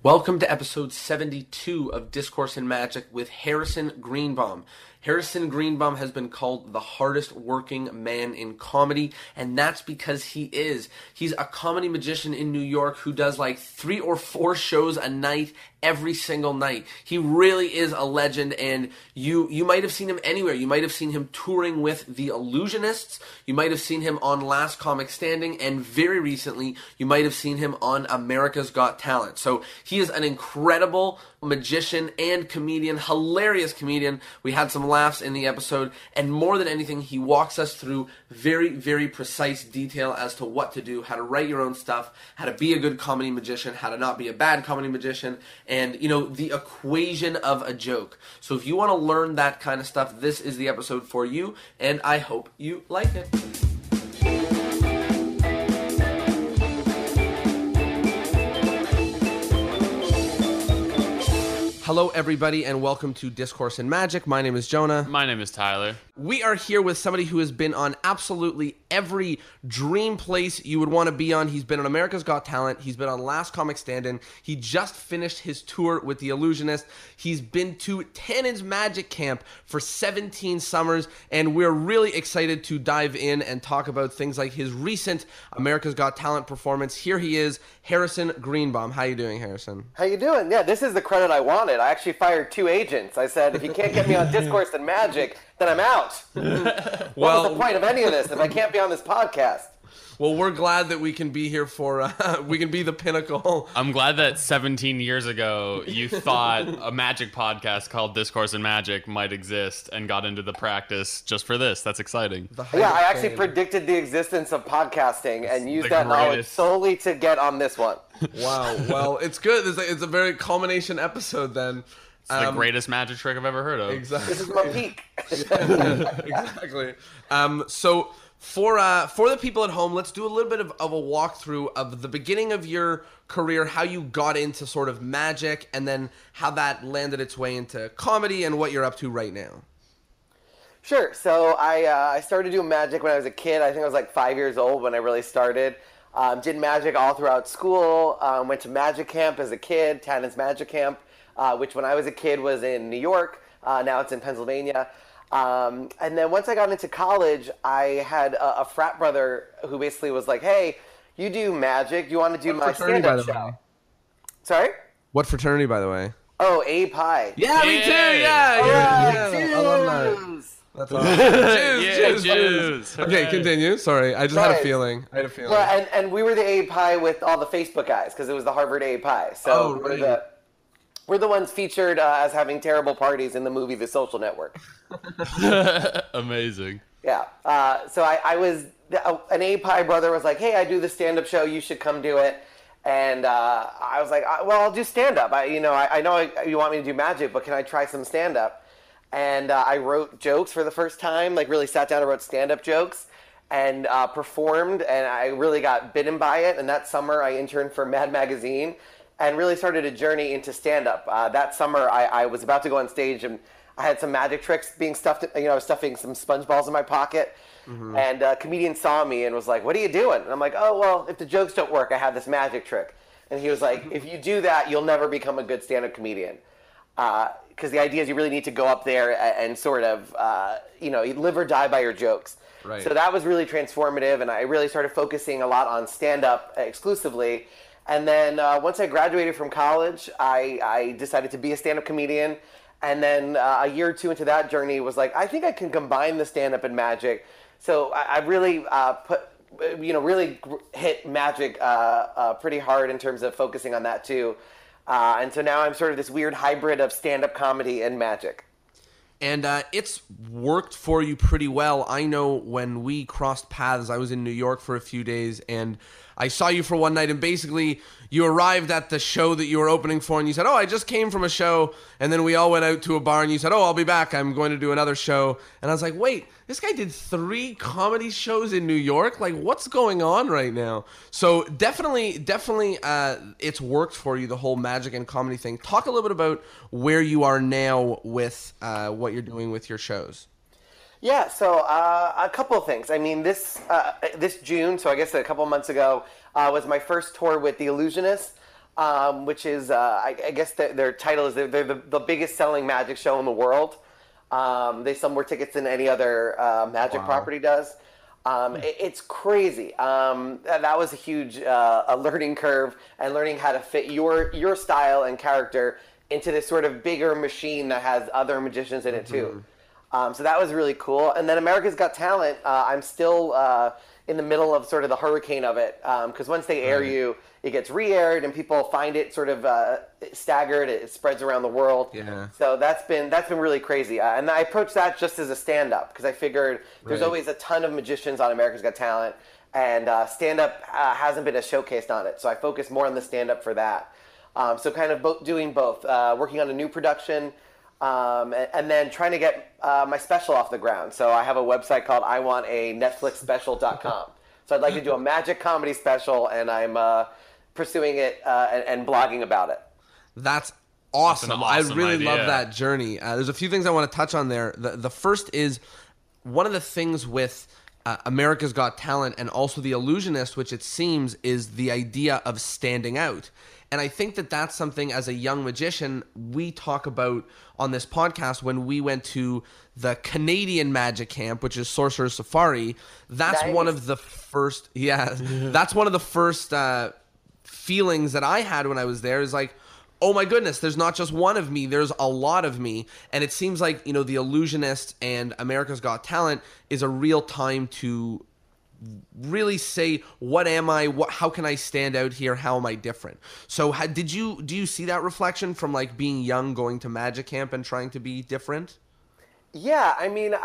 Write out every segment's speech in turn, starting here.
Welcome to episode 72 of Discourse in Magic with Harrison Greenbaum. Harrison Greenbaum has been called the hardest working man in comedy, and that's because he is. He's a comedy magician in New York who does like 3 or 4 shows a night every single night. He really is a legend, and you might have seen him anywhere. You might have seen him touring with the Illusionists. You might have seen him on Last Comic Standing, and very recently, you might have seen him on America's Got Talent. So he is an incredible magician and comedian, hilarious comedian. We had some laughs in the episode, and more than anything, he walks us through very, very precise detail as to what to do, how to write your own stuff, how to be a good comedy magician, how to not be a bad comedy magician, and, you know, the equation of a joke. So if you want to learn that kind of stuff, this is the episode for you, and I hope you like it. Hello, everybody, and welcome to Discourse in Magic. My name is Jonah. My name is Tyler. We are here with somebody who has been on absolutely every dream place you would want to be on. He's been on America's Got Talent. He's been on Last Comic Standing. He just finished his tour with the Illusionists. He's been to Tannen's Magic Camp for 17 summers, and we're really excited to dive in and talk about things like his recent America's Got Talent performance. Here he is, Harrison Greenbaum. How you doing, Harrison? How you doing? Yeah, this is the credit I wanted. I actually fired 2 agents. I said, if you can't get me on Discourse and Magic, then I'm out. What was the point of any of this if I can't be on this podcast? Well, we're glad that we can be here for, we can be the pinnacle. I'm glad that 17 years ago you thought a magic podcast called Discourse and Magic might exist and got into the practice just for this. That's exciting. Yeah, I actually predicted the existence of podcasting and used that knowledge solely to get on this one. Wow. Well, it's good. It's a very culmination episode then. It's the greatest magic trick I've ever heard of. Exactly. This is my peak. Exactly. So for the people at home, let's do a little bit of a walkthrough of the beginning of your career, how you got into sort of magic, and then how that landed its way into comedy and what you're up to right now. Sure. So I started doing magic when I was a kid. I think I was like 5 years old when I really started. Did magic all throughout school. Went to magic camp as a kid, Tannen's Magic Camp, which when I was a kid was in New York. Now it's in Pennsylvania. And then once I got into college, I had a frat brother who basically was like, hey, you do magic. Do you want to do my stand-up show? Sorry? What fraternity, by the way? Oh, A Pi. Yeah, me too. Yeah. I love that. That's awesome. Jews. Okay, continue. Sorry, I just had a feeling. Well, and we were the A Pi with all the Facebook guys because it was the Harvard A Pi. So we're the ones featured as having terrible parties in the movie The Social Network. Amazing. Yeah. So I was an A Pi brother was like, hey, I do the stand-up show. You should come do it. And I was like, well, I'll do stand-up. I know you want me to do magic, but can I try some stand-up? And I wrote jokes for the first time, like really sat down and wrote stand-up jokes and performed, and I really got bitten by it. And that summer I interned for Mad Magazine and really started a journey into stand-up. That summer I was about to go on stage and I had some magic tricks being stuffed, I was stuffing some sponge balls in my pocket. Mm-hmm. And a comedian saw me and was like, what are you doing? And I'm like, oh, well, if the jokes don't work, I have this magic trick. And he was like, if you do that, you'll never become a good stand-up comedian. Because the idea is you really need to go up there and sort of, live or die by your jokes. Right. So that was really transformative, and I really started focusing a lot on stand-up exclusively. And then once I graduated from college, I decided to be a stand-up comedian. And then a year or two into that journey was like, I think I can combine the stand-up and magic. So I really really hit magic pretty hard in terms of focusing on that too. And so now I'm sort of this weird hybrid of stand-up comedy and magic. And it's worked for you pretty well. I know when we crossed paths, I was in New York for a few days, and I saw you for one night, and basically you arrived at the show that you were opening for, and you said, oh, I just came from a show, and then we all went out to a bar, and you said, oh, I'll be back, I'm going to do another show. And I was like, wait, this guy did 3 comedy shows in New York? Like, what's going on right now? So definitely, it's worked for you, the whole magic and comedy thing. Talk a little bit about where you are now with what you're doing with your shows. Yeah, so a couple of things. I mean, this June, so I guess a couple of months ago, was my first tour with the Illusionists. which is, I guess their title is they're the biggest selling magic show in the world. They sell more tickets than any other magic property does. It's crazy. That was a huge a learning curve, and learning how to fit your style and character into this sort of bigger machine that has other magicians in it too. So that was really cool. And then America's Got Talent, I'm still in the middle of sort of the hurricane of it, because once they air you, it gets re-aired and people find it sort of staggered. It spreads around the world. Yeah. So that's been really crazy. And I approached that just as a stand-up, because I figured there's always a ton of magicians on America's Got Talent, and stand-up hasn't been as showcased on it. So I focused more on the stand-up for that. So kind of doing both, working on a new production, and then trying to get my special off the ground. So I have a website called iwantanetflixspecial.com. So I'd like to do a magic comedy special, and I'm pursuing it and blogging about it. That's awesome. That's an awesome I really idea. love that journey. There's a few things I want to touch on there. The first is one of the things with America's Got Talent and also The Illusionist, which it seems is the idea of standing out. And I think that that's something as a young magician we talk about on this podcast when we went to the Canadian Magic Camp, which is Sorcerer's Safari. That's one of the first, that's one of the first feelings that I had when I was there, is like, oh my goodness, there's not just one of me, there's a lot of me. And it seems like, The Illusionist and America's Got Talent is a real time to really say, what am I? How can I stand out here? How am I different? So do you see that reflection from like being young, going to Magic Camp and trying to be different? Yeah, I mean,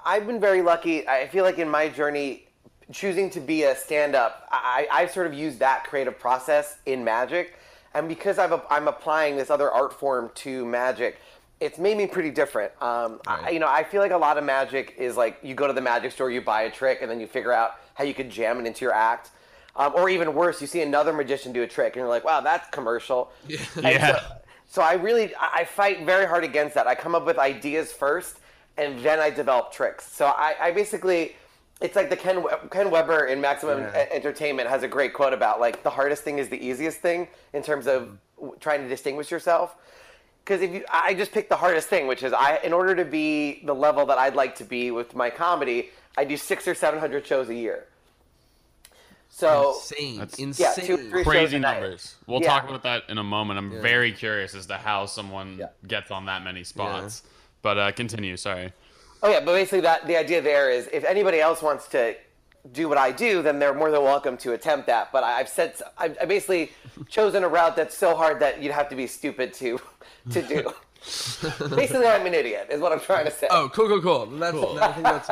I've been very lucky. I feel like in my journey, choosing to be a stand-up, I've sort of used that creative process in magic. And because I'm applying this other art form to magic, it's made me pretty different. I feel like a lot of magic is like you go to the magic store, you buy a trick, and then you figure out how you could jam it into your act. Or even worse, you see another magician do a trick, and you're like, wow, that's commercial. Yeah. So I fight very hard against that. I come up with ideas first, and then I develop tricks. So I basically, it's like the Ken Weber in Maximum Entertainment has a great quote about like the hardest thing is the easiest thing in terms of trying to distinguish yourself. Because I just picked the hardest thing, which is in order to be the level that I'd like to be with my comedy, I do 600 or 700 shows a year. So insane. Yeah, 2-3 crazy numbers. We'll talk about that in a moment. I'm very curious as to how someone gets on that many spots. But continue. Sorry. Oh yeah, but basically the idea there is if anybody else wants to do what I do, then they're more than welcome to attempt that. But I've basically chosen a route that's so hard that you'd have to be stupid to do. Basically, I'm an idiot, is what I'm trying to say. Oh, cool. I think that's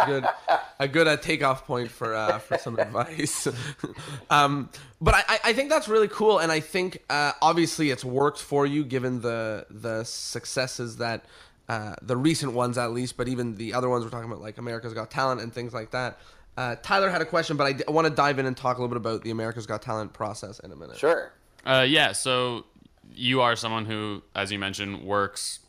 a good takeoff point for some advice. But I think that's really cool, and I think obviously it's worked for you given the successes that the recent ones at least, but even the other ones we're talking about, like America's Got Talent and things like that. Tyler had a question, but I want to dive in and talk a little bit about the America's Got Talent process in a minute. Sure. So you are someone who, as you mentioned, works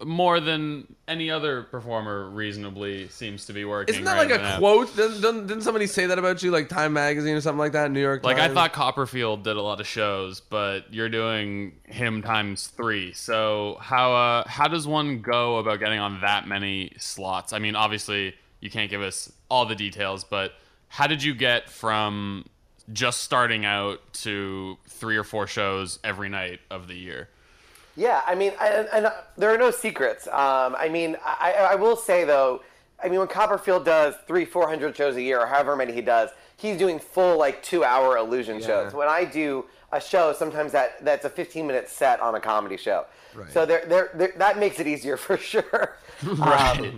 more than any other performer reasonably seems to be working. Isn't that like a quote? Didn't somebody say that about you, like Time Magazine or something like that, New York Times? Like, I thought Copperfield did a lot of shows, but you're doing him times 3. So how does one go about getting on that many slots? I mean, obviously, you can't give us all the details, but how did you get from just starting out to 3 or 4 shows every night of the year? Yeah, I mean, and there are no secrets. I mean, I will say, though, I mean, when Copperfield does 300-400 shows a year, or however many he does, he's doing full, like, 2-hour illusion shows. When I do a show, sometimes that's a 15-minute set on a comedy show. Right. So that makes it easier for sure. Right.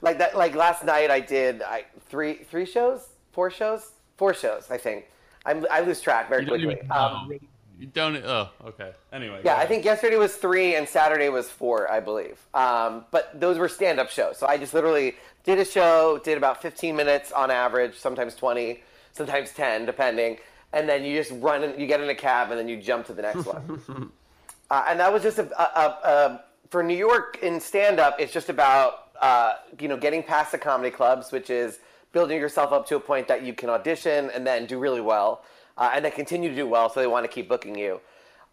Like last night I did 4 shows, I think. I lose track very quickly. You don't. Oh, okay. Anyway. Yeah, I think yesterday was 3 and Saturday was 4, I believe. But those were stand-up shows. So I just literally did a show, did about 15 minutes on average, sometimes 20, sometimes 10, depending. And then you just run and you get in a cab and then you jump to the next one. And that was just for New York in stand-up, it's just about getting past the comedy clubs, which is building yourself up to a point that you can audition and then do really well. And then continue to do well, so they want to keep booking you.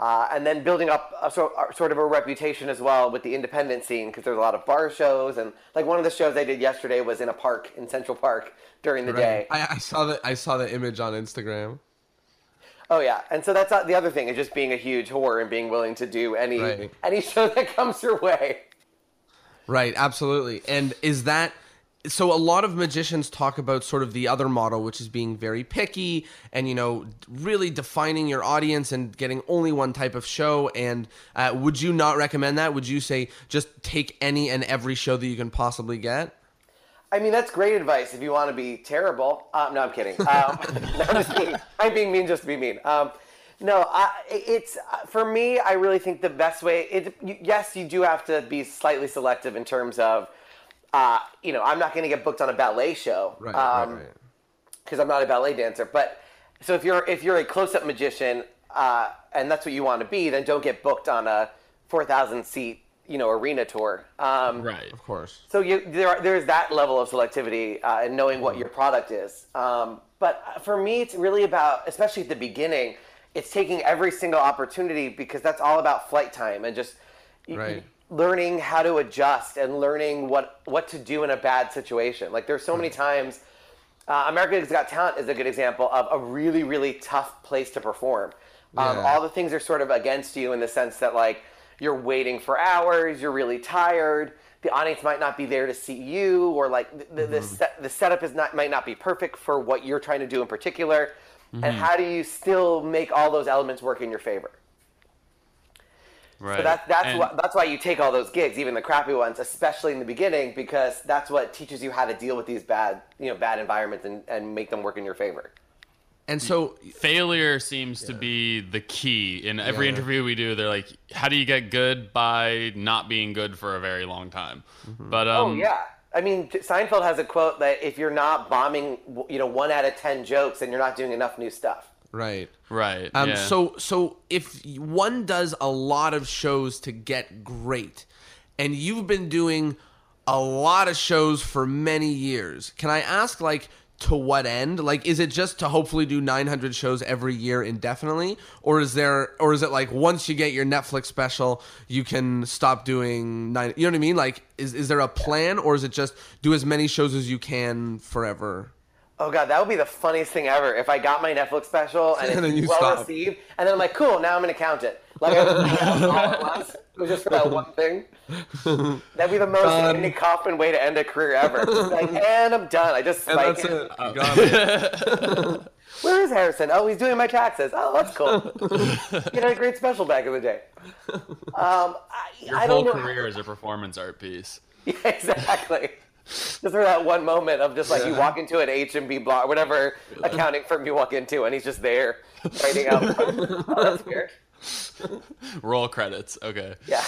And then building up sort of a reputation as well with the independent scene, because there's a lot of bar shows, and like one of the shows I did yesterday was in a park in Central Park during the day. I saw the image on Instagram. Oh yeah, and so that's the other thing, is just being a huge whore and being willing to do any show that comes your way. Right, absolutely. And is that so? A lot of magicians talk about sort of the other model, which is being very picky and, you know, really defining your audience and getting only one type of show. And would you not recommend that? Would you say just take any and every show that you can possibly get? I mean, that's great advice if you want to be terrible. No, I'm kidding. No, I'm just kidding. I'm being mean just to be mean. It's for me, I really think the best way, yes, you do have to be slightly selective in terms of, I'm not going to get booked on a ballet show. Right. Because I'm not a ballet dancer. But so if you're a close-up magician, and that's what you want to be, then don't get booked on a 4,000 seat, arena tour. Right. Of course. So there's that level of selectivity and knowing what your product is. But for me, it's really about, especially at the beginning, it's taking every single opportunity, because that's all about flight time and just learning how to adjust and learning what to do in a bad situation. Like there's so many times, America's Got Talent is a good example of a really, really tough place to perform. All the things are sort of against you in the sense that, like, you're waiting for hours, you're really tired, the audience might not be there to see you, or like the setup might not be perfect for what you're trying to do in particular. And how do you still make all those elements work in your favor? Right. So that's why you take all those gigs, even the crappy ones, especially in the beginning, because that's what teaches you how to deal with these bad environments and make them work in your favor. And so failure seems to be the key. In every interview we do, they're like, how do you get good? By not being good for a very long time. But I mean, Seinfeld has a quote that if you're not bombing, 1 out of 10 jokes, then you're not doing enough new stuff. Right. So if one does a lot of shows to get great, and you've been doing a lot of shows for many years, can I ask, like, to what end? Like, is it just to hopefully do 900 shows every year indefinitely, or is it like once you get your Netflix special, you can stop doing nine? You know what I mean? Like, is there a plan, or is it just do as many shows as you can forever? Oh God, that would be the funniest thing ever if I got my Netflix special and it's well received, and then I'm like, cool, now I'm gonna count it. Like I was all at once. It was just for that one thing. That'd be the most Andy Kaufman way to end a career ever. Like, and I'm done. I just spike it. Got it. Where is Harrison? Oh, he's doing my taxes. Oh, that's cool. He had a great special back in the day. Your whole career is a performance art piece. Yeah, exactly. Just for that one moment of just like you walk into an H&B block, whatever accounting firm you walk into, and he's just there writing out. Oh, that's weird. Roll credits. Okay. Yeah.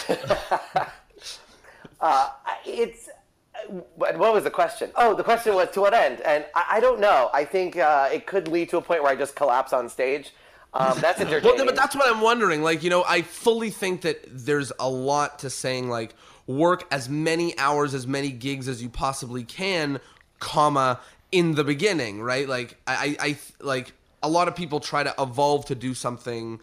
What was the question? Oh, the question was to what end? And I don't know. I think it could lead to a point where I just collapse on stage. That's entertaining. Well, but that's what I'm wondering. Like, I fully think that there's a lot to saying, like, work as many hours, as many gigs as you possibly can, in the beginning, right? Like, I like a lot of people try to evolve to do something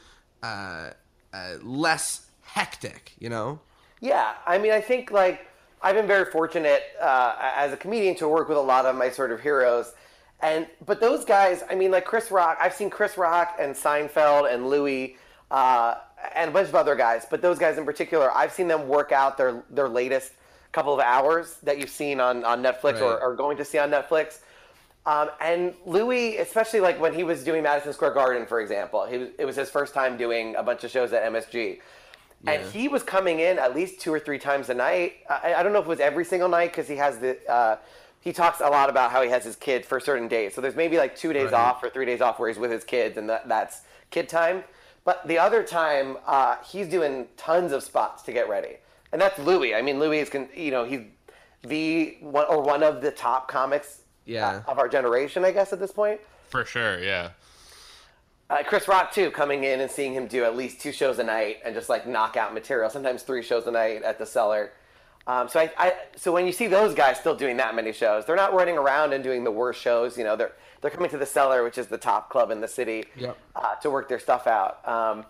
less hectic, Yeah, I mean, I think, like, I've been very fortunate as a comedian to work with a lot of my sort of heroes. But those guys, I mean, like Chris Rock, I've seen Chris Rock and Seinfeld and Louis and a bunch of other guys. But those guys in particular, I've seen them work out their latest couple of hours that you've seen on Netflix, right, or going to see on Netflix. And Louis, especially like when he was doing Madison Square Garden, for example, it was his first time doing a bunch of shows at MSG. Yeah. And he was coming in at least 2 or 3 times a night. I don't know if it was every single night, because he has he talks a lot about how he has his kid for certain days. So there's maybe like 2 days off or 3 days off where he's with his kids, and that's kid time. But the other time, he's doing tons of spots to get ready. And that's Louis. I mean, Louis is, he's one of the top comics of our generation, I guess, at this point. For sure, yeah. Chris Rock, too, coming in and seeing him do at least 2 shows a night and just, like, knock out material, sometimes 3 shows a night at the Cellar. So when you see those guys still doing that many shows, they're not running around and doing the worst shows. They're coming to the Cellar, which is the top club in the city, to work their stuff out.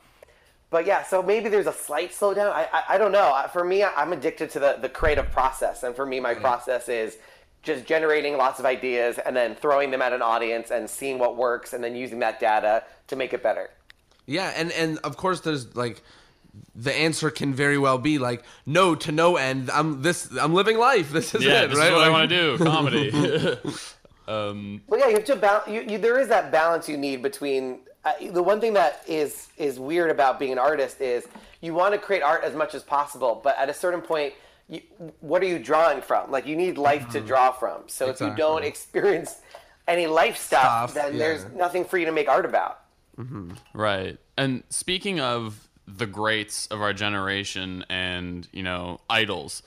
But yeah, so maybe there's a slight slowdown. I don't know. For me, I'm addicted to the creative process. And for me, my process is just generating lots of ideas and then throwing them at an audience and seeing what works and then using that data to make it better. Yeah, and of course there's like the answer can very well be like no to no end. I'm living life. This is it, this right? is what I Like- want to do, comedy. Well, yeah, you have to balance. There is that balance you need between. The one thing that is weird about being an artist is you want to create art as much as possible, but at a certain point, what are you drawing from? Like, you need life to draw from. So if you don't experience any life stuff, then there's nothing for you to make art about. Right. And speaking of the greats of our generation and, idols.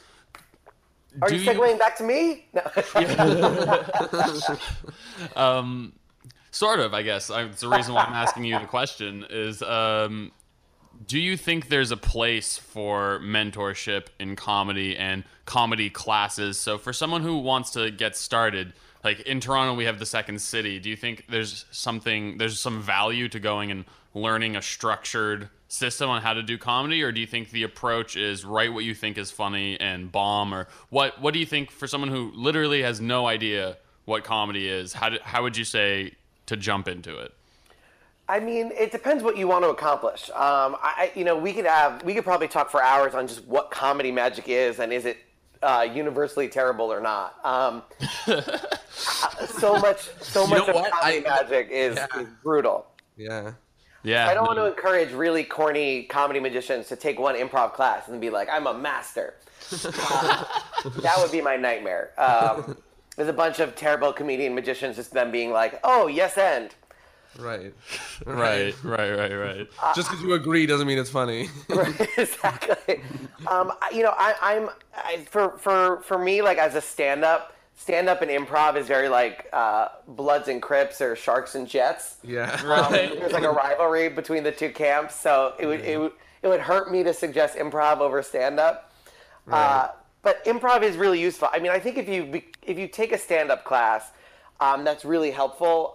Are you segueing back to me? No. Sort of, I guess. It's the reason why I'm asking you the question is, do you think there's a place for mentorship in comedy and comedy classes? So for someone who wants to get started, like in Toronto, we have the Second City. Do you think there's some value to going and learning a structured system on how to do comedy? Or do you think the approach is write what you think is funny and bomb? Or what do you think for someone who literally has no idea what comedy is? How would you say to jump into it? I mean, it depends what you want to accomplish. We could probably talk for hours on just what comedy magic is and is it universally terrible or not. So much of comedy magic is brutal. Yeah. Yeah. I don't want to encourage really corny comedy magicians to take one improv class and be like, I'm a master. That would be my nightmare. There's a bunch of terrible comedian magicians, just them being like, "Oh, yes, and." Right. Just because you agree doesn't mean it's funny. Right, exactly. For me, like as a stand-up and improv is very like Bloods and Crips or Sharks and Jets. Yeah. There's like a rivalry between the two camps, so it would hurt me to suggest improv over stand-up. Right. But improv is really useful. I mean, I think if you take a stand-up class, that's really helpful.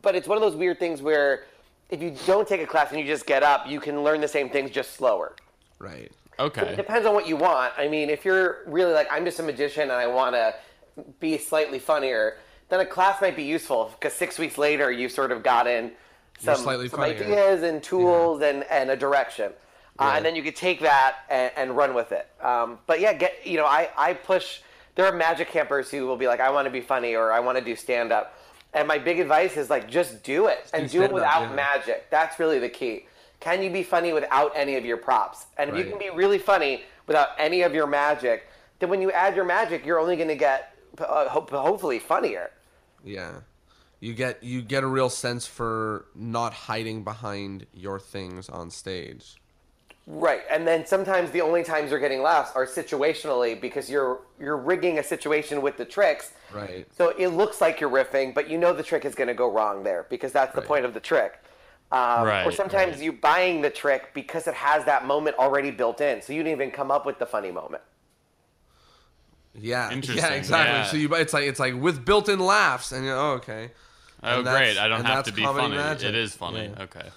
But it's one of those weird things where if you don't take a class and you just get up, you can learn the same things just slower. Right. Okay. So it depends on what you want. I mean, if you're really like, I'm just a magician and I want to be slightly funnier, then a class might be useful because 6 weeks later you've sort of gotten some ideas and tools and a direction. And then you could take that and run with it. But yeah, I push. There are magic campers who will be like, I want to be funny or I want to do stand-up. And my big advice is like, just do it and do it without magic. That's really the key. Can you be funny without any of your props? And if you can be really funny without any of your magic, then when you add your magic, you're only going to get hopefully funnier. Yeah. You get a real sense for not hiding behind your things on stage. Right, and then sometimes the only times you're getting laughs are situationally because you're rigging a situation with the tricks. Right. So it looks like you're riffing, but you know the trick is going to go wrong there because that's the point of the trick. Or sometimes you buying the trick because it has that moment already built in, so you didn't even come up with the funny moment. Yeah. Interesting. Yeah, exactly. Yeah. So it's like with built-in laughs, and you're okay. Oh, great! I don't have to be funny. Magic. It is funny. Yeah. Okay.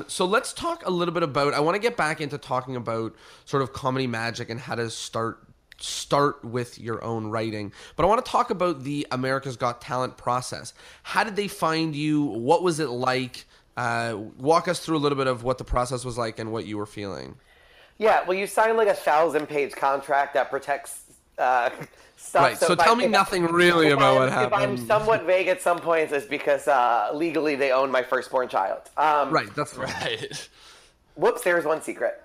So let's talk a little bit about. I want to get back into talking about sort of comedy magic and how to start with your own writing. But I want to talk about the America's Got Talent process. How did they find you? What was it like? Walk us through a little bit of what the process was like and what you were feeling. Yeah, well, you signed like a 1,000-page contract that protects stuff. Right. So tell me nothing really about what happened. If I'm somewhat vague at some points, it's because legally they own my firstborn child. Right. That's right. Whoops, there's one secret.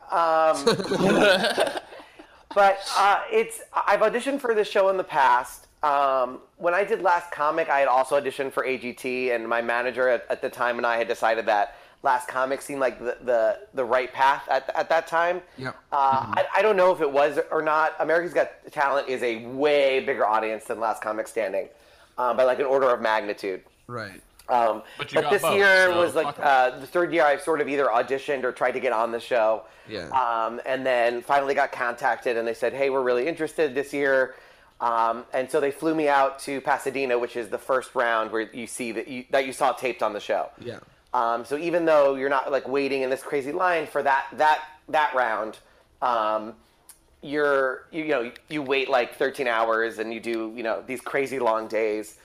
But I've auditioned for this show in the past. When I did Last Comic, I had also auditioned for AGT, and my manager at the time and I had decided that Last Comic seemed like the right path at that time. Yep. I don't know if it was or not. America's Got Talent is a way bigger audience than Last Comic Standing, by like an order of magnitude. Right. But this both, year so was like the third year I've sort of either auditioned or tried to get on the show. Yeah. And then finally got contacted and they said, hey, we're really interested this year. And so they flew me out to Pasadena, which is the first round where you see that you saw taped on the show. Yeah. So even though you're not like waiting in this crazy line for that round, you wait like 13 hours and you do these crazy long days,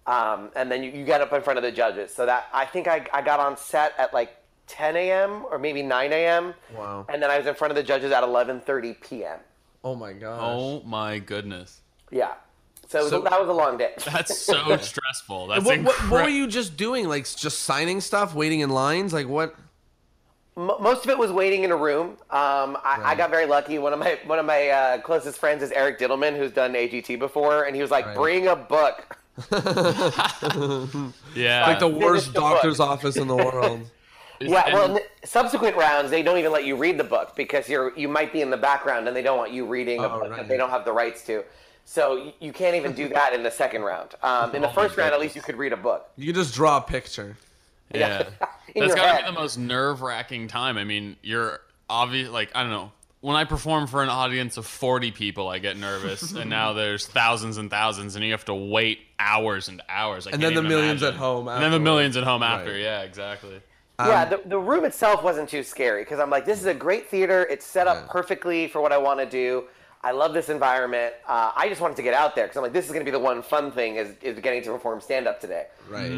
and then you get up in front of the judges. So that I think I got on set at like 10 a.m. or maybe 9 a.m. Wow. And then I was in front of the judges at 11:30 p.m. Oh my gosh. Oh my goodness. Yeah. So that was a long day. That's so stressful. That's what were you just doing? Like just signing stuff, waiting in lines? Like what? Most of it was waiting in a room. I got very lucky. One of my closest friends is Eric Diddleman, who's done AGT before, and he was like, "Bring a book." Yeah. Like the worst doctor's office in the world. Yeah, well, in the subsequent rounds, they don't even let you read the book because you might be in the background and they don't want you reading a book that they don't have the rights to. So you can't even do that in the second round. In the first round, at least you could read a book. You could just draw a picture. Yeah. That's got to be the most nerve-wracking time. I mean, you're obvious. Like, I don't know. When I perform for an audience of 40 people, I get nervous, and now there's thousands and thousands, and you have to wait hours and hours. And then the millions at home. And then the millions at home after. Yeah, exactly. Yeah, the room itself wasn't too scary because I'm like, this is a great theater. It's set up perfectly for what I want to do. I love this environment. I just wanted to get out there because I'm like, this is going to be the one fun thing is getting to perform stand-up today. Right.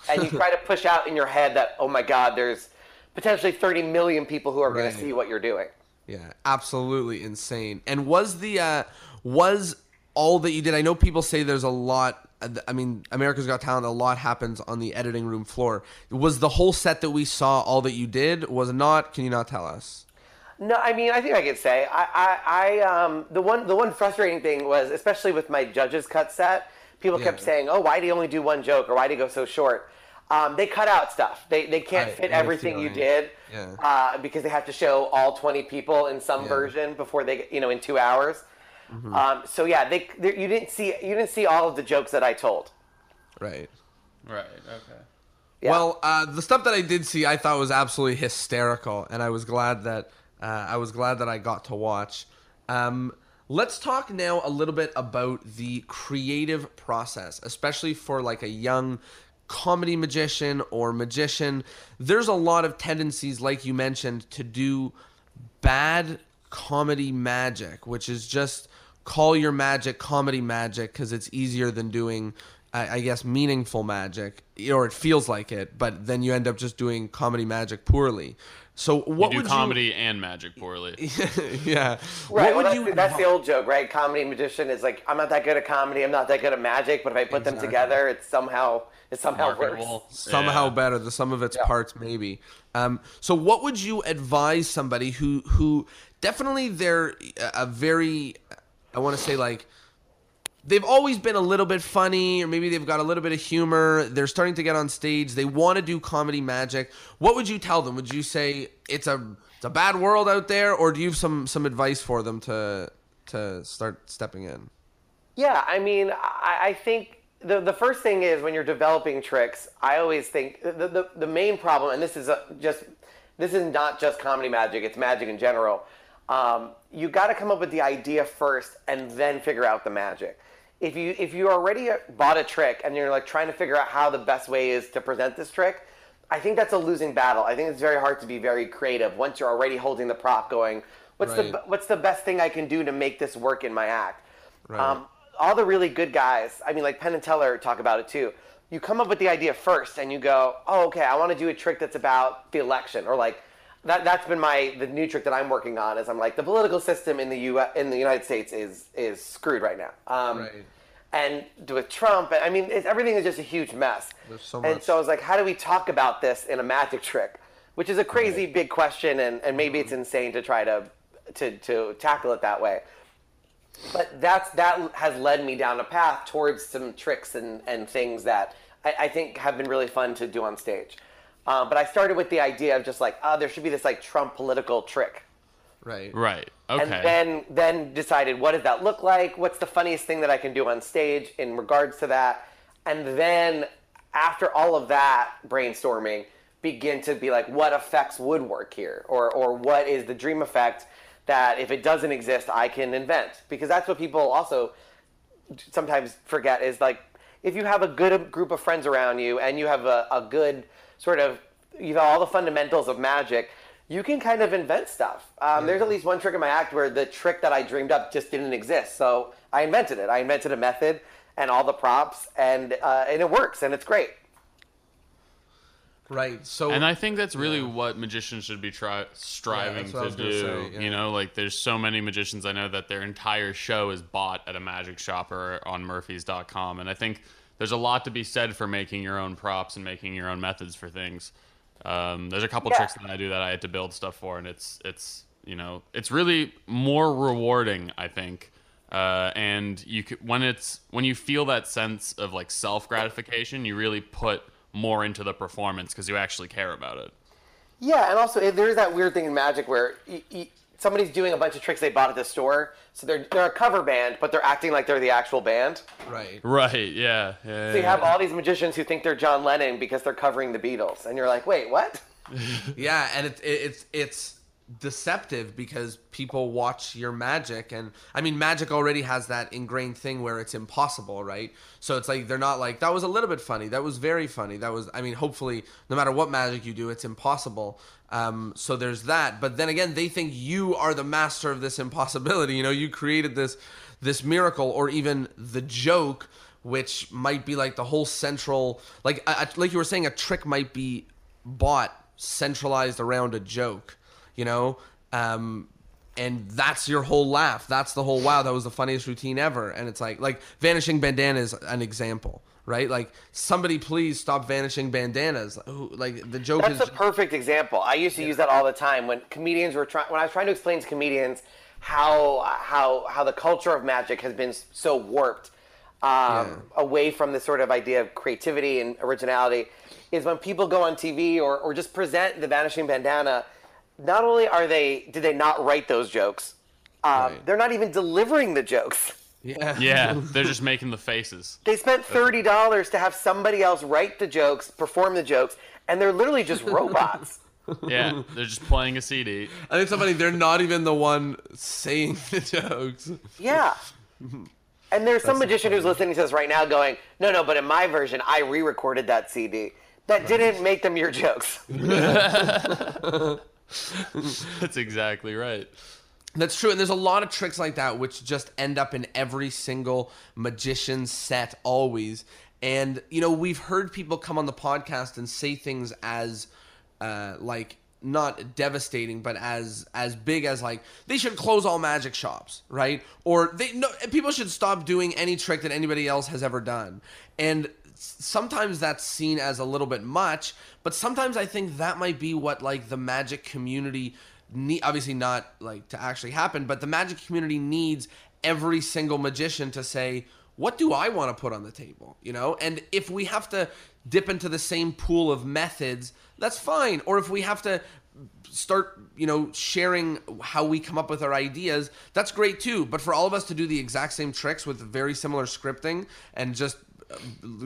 And you try to push out in your head that, oh my God, there's potentially 30 million people who are going to see what you're doing. Yeah, absolutely insane. And was all that you did? I know people say there's a lot. I mean, America's Got Talent, a lot happens on the editing room floor. Was the whole set that we saw all that you did? Was it not? Can you not tell us? No, I mean, I think I could say. The one frustrating thing was, especially with my judges cut set, people kept saying, "Oh, why do you only do one joke, or why do you go so short?" They cut out stuff. They can't fit everything you did because they have to show all 20 people in some version before they in 2 hours. Mm-hmm. So yeah, you didn't see all of the jokes that I told. Right. Right. Okay. Yeah. Well, the stuff that I did see, I thought was absolutely hysterical, and I was glad that I got to watch. Let's talk now a little bit about the creative process, especially for like a young comedy magician or magician. There's a lot of tendencies, like you mentioned, to do bad comedy magic, which is just call your magic comedy magic because it's easier than doing, I guess, meaningful magic, or it feels like it, but then you end up just doing comedy magic poorly. So what you do would comedy and magic poorly. Yeah. Right. Well, that's the old joke, right? Comedy magician is like, I'm not that good at comedy, I'm not that good at magic, but if I put them together, it somehow works. Somehow better. The sum of its parts, maybe. So what would you advise somebody who definitely they're a very, I want to say like, they've always been a little bit funny, or maybe they've got a little bit of humor. They're starting to get on stage. They want to do comedy magic. What would you tell them? Would you say it's a bad world out there, or do you have some advice for them to start stepping in? Yeah, I mean, I think the first thing is when you're developing tricks, I always think the main problem, and this is not just comedy magic, it's magic in general. You got to come up with the idea first and then figure out the magic. If you already bought a trick and you're like trying to figure out how the best way is to present this trick, I think that's a losing battle. I think it's very hard to be very creative once you're already holding the prop going, what's the best thing I can do to make this work in my act? Right. All the really good guys, I mean, like Penn and Teller talk about it too. You come up with the idea first and you go, oh, okay, I want to do a trick that's about the election, or like that's been the new trick that I'm working on is I'm like, the political system in the United States is screwed right now. Right. And with Trump, I mean, everything is just a huge mess. There's so much. And so I was like, how do we talk about this in a magic trick? Which is a crazy big question, and maybe it's insane to try to tackle it that way. But that has led me down a path towards some tricks and things that I think have been really fun to do on stage. But I started with the idea of just like, there should be this like Trump political trick. Right. Okay. And then decided, what does that look like? What's the funniest thing that I can do on stage in regards to that? And then after all of that brainstorming, begin to be like, what effects would work here? Or what is the dream effect that if it doesn't exist, I can invent? Because that's what people also sometimes forget is like, if you have a good group of friends around you and you have a good sort of, you know, all the fundamentals of magic, you can kind of invent stuff. There's at least one trick in my act where the trick that I dreamed up just didn't exist. So I invented it. I invented a method and all the props, and it works, and it's great. Right. So, and I think that's really what magicians should be striving to do. Say, you know, like there's so many magicians I know that their entire show is bought at a magic shop or on Murphys.com, and I think there's a lot to be said for making your own props and making your own methods for things. There's a couple tricks that I do that I had to build stuff for, and it's you know, it's really more rewarding, I think. And when you feel that sense of like self gratification, you really put more into the performance because you actually care about it. Yeah, and also there's that weird thing in magic where somebody's doing a bunch of tricks they bought at the store, so they're a cover band, but they're acting like they're the actual band. Right. Yeah. So you have all these magicians who think they're John Lennon because they're covering the Beatles, and you're like, wait, what? Yeah, and it's deceptive because people watch your magic, and I mean, magic already has that ingrained thing where it's impossible, right? So it's like they're not like, that was a little bit funny, that was very funny, that was, I mean, hopefully no matter what magic you do, it's impossible. So there's that, but then again, they think you are the master of this impossibility. You know, you created this miracle, or even the joke, which might be like the whole central, like you were saying, a trick might be bought centralized around a joke. You know, and that's your whole laugh. That's the whole, wow, that was the funniest routine ever. And it's like vanishing bandana is an example, right? Like, somebody please stop vanishing bandanas. Like, the joke That's a perfect example. I used to use that all the time when comedians were when I was trying to explain to comedians how the culture of magic has been so warped away from this sort of idea of creativity and originality, is when people go on TV or just present the vanishing bandana. Not only did they not write those jokes, they're not even delivering the jokes. Yeah, they're just making the faces. They spent $30 to have somebody else write the jokes, perform the jokes, and they're literally just robots. Yeah, they're just playing a CD. I think somebody, they're not even the one saying the jokes. Yeah. And there's some magician who's listening to this right now going, no, but in my version, I re-recorded that CD. That didn't make them your jokes. That's exactly right. That's true, and there's a lot of tricks like that which just end up in every single magician's set always. And, you know, we've heard people come on the podcast and say things as, like, not devastating, but as big as, like, they should close all magic shops, right? Or people should stop doing any trick that anybody else has ever done. And sometimes that's seen as a little bit much, but sometimes I think that might be what, like, the magic community obviously not, like, to actually happen, but the magic community needs every single magician to say, what do I want to put on the table, you know? And if we have to dip into the same pool of methods, that's fine. Or if we have to start, you know, sharing how we come up with our ideas, that's great too. But for all of us to do the exact same tricks with very similar scripting and just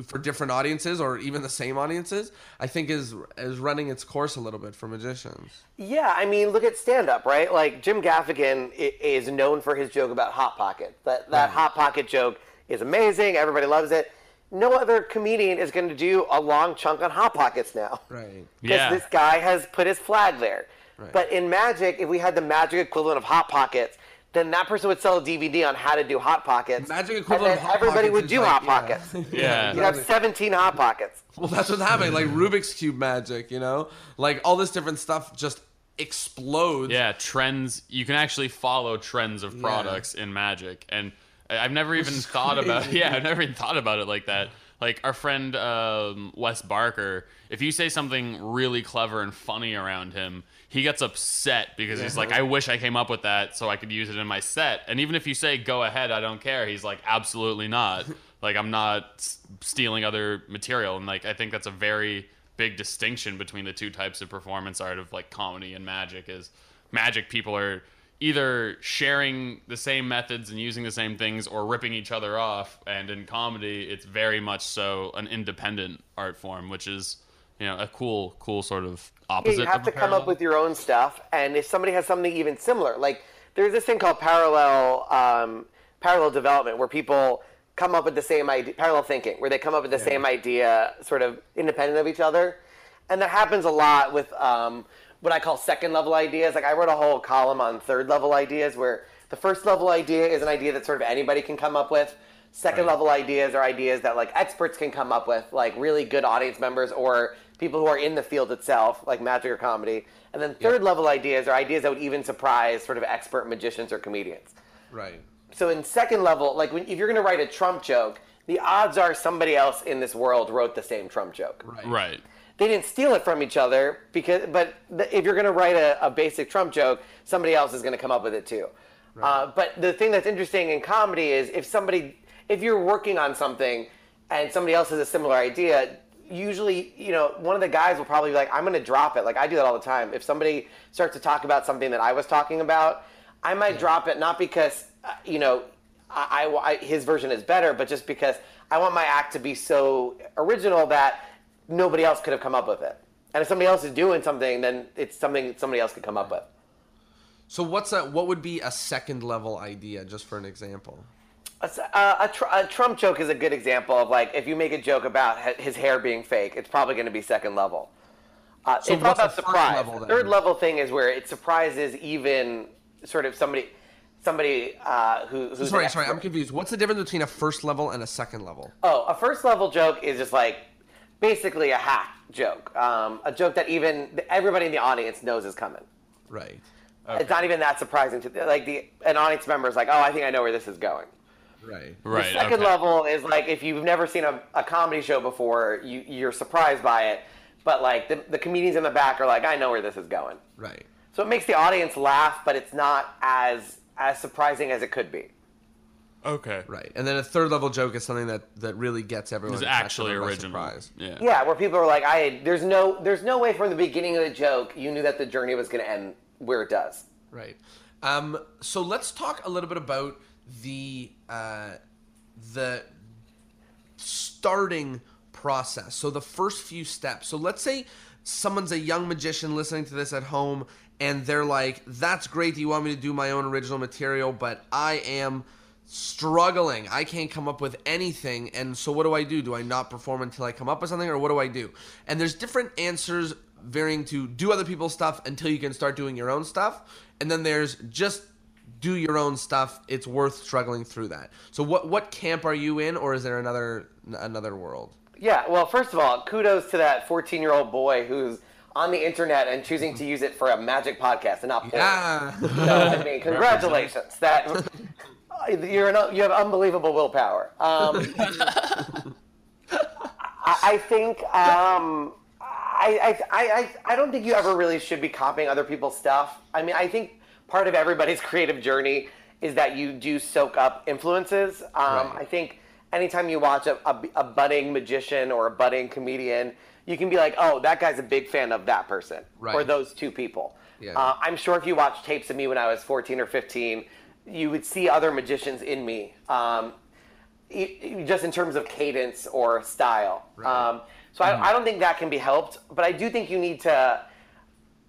for different audiences or even the same audiences, I think is running its course a little bit for magicians. Yeah, I mean, look at stand-up, right? Like, Jim Gaffigan is known for his joke about Hot Pocket. That Hot Pocket joke is amazing. Everybody loves it. No other comedian is going to do a long chunk on Hot Pockets now. Right. Because this guy has put his flag there. Right. But in magic, if we had the magic equivalent of Hot Pockets, then that person would sell a DVD on how to do Hot Pockets. Magic equivalent and of Hot everybody Pockets would do like, Hot Pockets. Yeah. You'd have 17 Hot Pockets. Well, that's what's happening. Like Rubik's Cube magic, you know? Like all this different stuff just explodes. Yeah, trends. You can actually follow trends of products in magic. And I've never even thought about it. Yeah, I've never even thought about it like that. Like our friend Wes Barker, if you say something really clever and funny around him, he gets upset because he's like, I wish I came up with that so I could use it in my set. And even if you say, go ahead, I don't care, he's like, absolutely not. Like, I'm not stealing other material. And like, I think that's a very big distinction between the two types of performance art of like comedy and magic. Is magic people are either sharing the same methods and using the same things or ripping each other off. And in comedy, it's very much so an independent art form, which is, you know, a cool sort of opposite. Yeah, you have to come up with your own stuff, and if somebody has something even similar, like there's this thing called parallel development, where people come up with the same idea, parallel thinking, where they come up with the same idea, sort of independent of each other. And that happens a lot with what I call second level ideas. Like I wrote a whole column on third level ideas where the first level idea is an idea that sort of anybody can come up with. Second level ideas are ideas that like experts can come up with, like really good audience members or people who are in the field itself, like magic or comedy. And then third level ideas are ideas that would even surprise sort of expert magicians or comedians. Right. So in second level, like if you're going to write a Trump joke, the odds are somebody else in this world wrote the same Trump joke. Right. They didn't steal it from each other, but if you're going to write a basic Trump joke, somebody else is going to come up with it too. Right. But the thing that's interesting in comedy is if you're working on something and somebody else has a similar idea, usually, one of the guys will probably be like, I'm going to drop it. Like I do that all the time. If somebody starts to talk about something that I was talking about, I might drop it, not because, his version is better, but just because I want my act to be so original that nobody else could have come up with it. And if somebody else is doing something, then it's something somebody else could come up with. So what would be a second level idea, just for an example? A Trump joke is a good example of like, if you make a joke about his hair being fake, it's probably going to be second level. So it's all what's about the surprise. first level, The then? third level thing is where it surprises even sort of somebody who's Sorry, an expert. I'm confused. What's the difference between a first level and a second level? Oh, a first level joke is just like basically a hack joke, a joke that even everybody in the audience knows is coming. Right. Okay. It's not even that surprising to an audience member is like, oh, I think I know where this is going. Right. Right. The second level is like if you've never seen a comedy show before, you're surprised by it, but like the comedians in the back are like, I know where this is going. Right. So it makes the audience laugh, but it's not as surprising as it could be. Okay. Right. And then a third level joke is something that really gets everyone. It's to catch actually them by original. surprise. Yeah. Yeah, where people are like, there's no way from the beginning of the joke you knew that the journey was going to end where it does. Right. So let's talk a little bit about the starting process. So the first few steps. So let's say someone's a young magician listening to this at home and they're like, that's great that you want me to do my own original material, but I am struggling. I can't come up with anything. And so what do? Do I not perform until I come up with something, or what do I do? And there's different answers varying to do other people's stuff until you can start doing your own stuff. And then there's just do your own stuff. It's worth struggling through that. So what camp are you in, or is there another world? Yeah, well, first of all, kudos to that 14-year-old boy who's on the internet and choosing to use it for a magic podcast and not porn. Yeah. So, I mean, congratulations. That you have unbelievable willpower. I think I don't think you ever really should be copying other people's stuff. I mean, I think part of everybody's creative journey is that you do soak up influences. Right. I think anytime you watch a budding magician or a budding comedian, you can be like, oh, that guy's a big fan of that person, right, or those two people. Yeah. I'm sure if you watch tapes of me when I was 14 or 15, you would see other magicians in me, just in terms of cadence or style. Right. So I don't think that can be helped, but I do think you need to.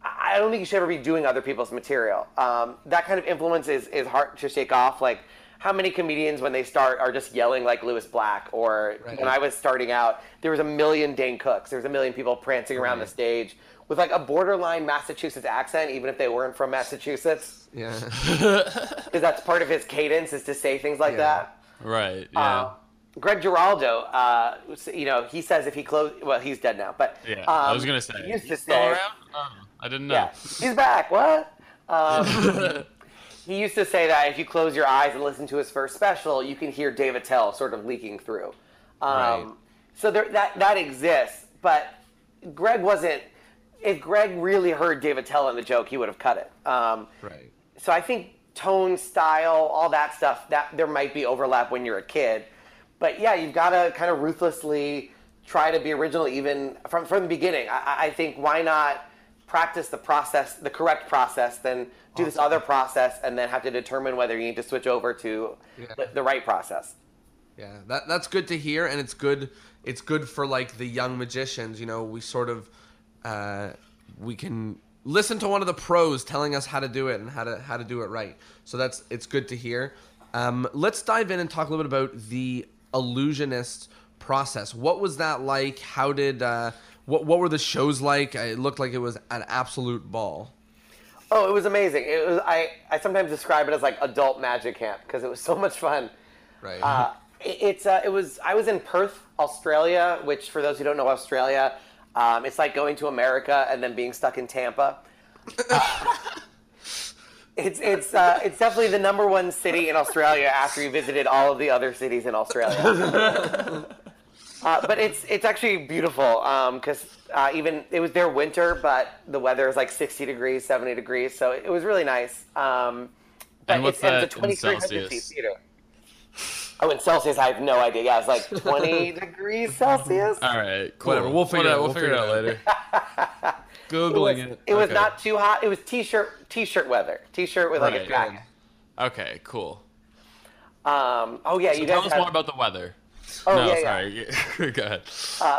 I don't think you should ever be doing other people's material. That kind of influence is hard to shake off. Like, how many comedians, when they start, are just yelling like Lewis Black? Or right, when I was starting out, there was a million Dane Cooks. There was a million people prancing around the stage with like a borderline Massachusetts accent, even if they weren't from Massachusetts. Yeah. Because that's part of his cadence, is to say things like that. Right. Yeah. Greg Giraldo, he says if he well, he's dead now, but Yeah. I was gonna say. he used to He's still say, around? Oh, I didn't know. yeah, he's back. What? He used to say that if you close your eyes and listen to his first special, you can hear Dave Attell sort of leaking through. Right. So that exists, but Greg wasn't. If Greg really heard Dave Attell in the joke, he would have cut it. Right. So I think tone, style, all that stuff, that there might be overlap when you're a kid. But yeah, you've got to kind of ruthlessly try to be original even from the beginning. I think why not practice the correct process, then do this other process, and then have to determine whether you need to switch over to the right process. Yeah, that's good to hear, and it's good for like the young magicians. We sort of we can listen to one of the pros telling us how to do it and how to do it right. So it's good to hear. Let's dive in and talk a little bit about the illusionist process. What was that like? What were the shows like? It looked like it was an absolute ball. Oh, it was amazing. It was. I sometimes describe it as like adult magic camp because it was so much fun. Right. It was. I was in Perth, Australia, which for those who don't know Australia, it's like going to America and then being stuck in Tampa. It's definitely the number one city in Australia after you visited all of the other cities in Australia. But it's actually beautiful because even it was their winter, but the weather is like 60 degrees, 70 degrees, so it was really nice. But and what's that it's a 2,300 in seat Celsius? theater. Oh, in Celsius, I have no idea. Yeah, it's like 20 degrees Celsius. All right, cool. Whatever, we'll figure it out. We'll figure it out later. Googling it. It was Okay. not too hot. It was t-shirt weather. T-shirt with like a Right. jacket. Okay, cool. Oh yeah, So you tell guys us more about the weather. Oh, no, yeah. sorry. Go ahead.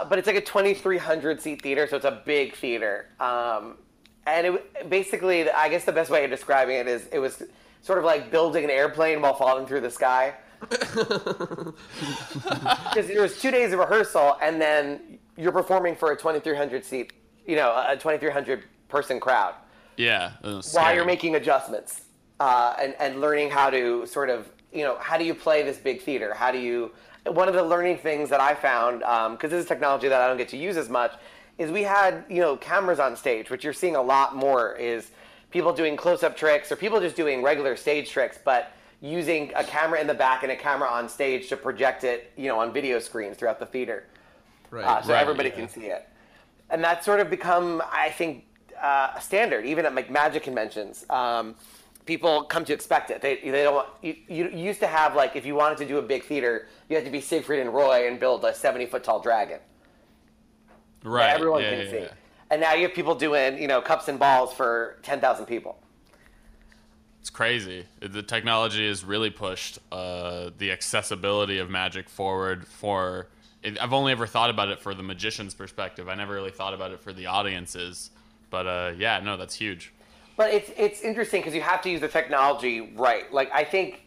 But it's like a 2,300 seat theater, so it's a big theater. And it basically, I guess the best way of describing it is it was sort of like building an airplane while falling through the sky. Because there was 2 days of rehearsal, and then you're performing for a 2,300 seat, a 2,300 person crowd Yeah. It was while scary. you're making adjustments and learning how to sort of, how do you play this big theater? How do you? One of the learning things that I found, because this is technology that I don't get to use as much, is we had, cameras on stage, which you're seeing a lot more is people doing close-up tricks or people just doing regular stage tricks, but using a camera in the back and a camera on stage to project it, on video screens throughout the theater. Right. So everybody can see it. And that's sort of become, I think, a standard, even at like magic conventions. People come to expect it. They don't want, you used to have, like, if you wanted to do a big theater, you had to be Siegfried and Roy and build a 70-foot tall dragon. Right. That everyone yeah, can yeah, see. yeah. And now you have people doing, cups and balls for 10,000 people. It's crazy. The technology has really pushed the accessibility of magic forward I've only ever thought about it for the magician's perspective. I never really thought about it for the audiences. But yeah, no, that's huge. But it's interesting because you have to use the technology right. Like, I think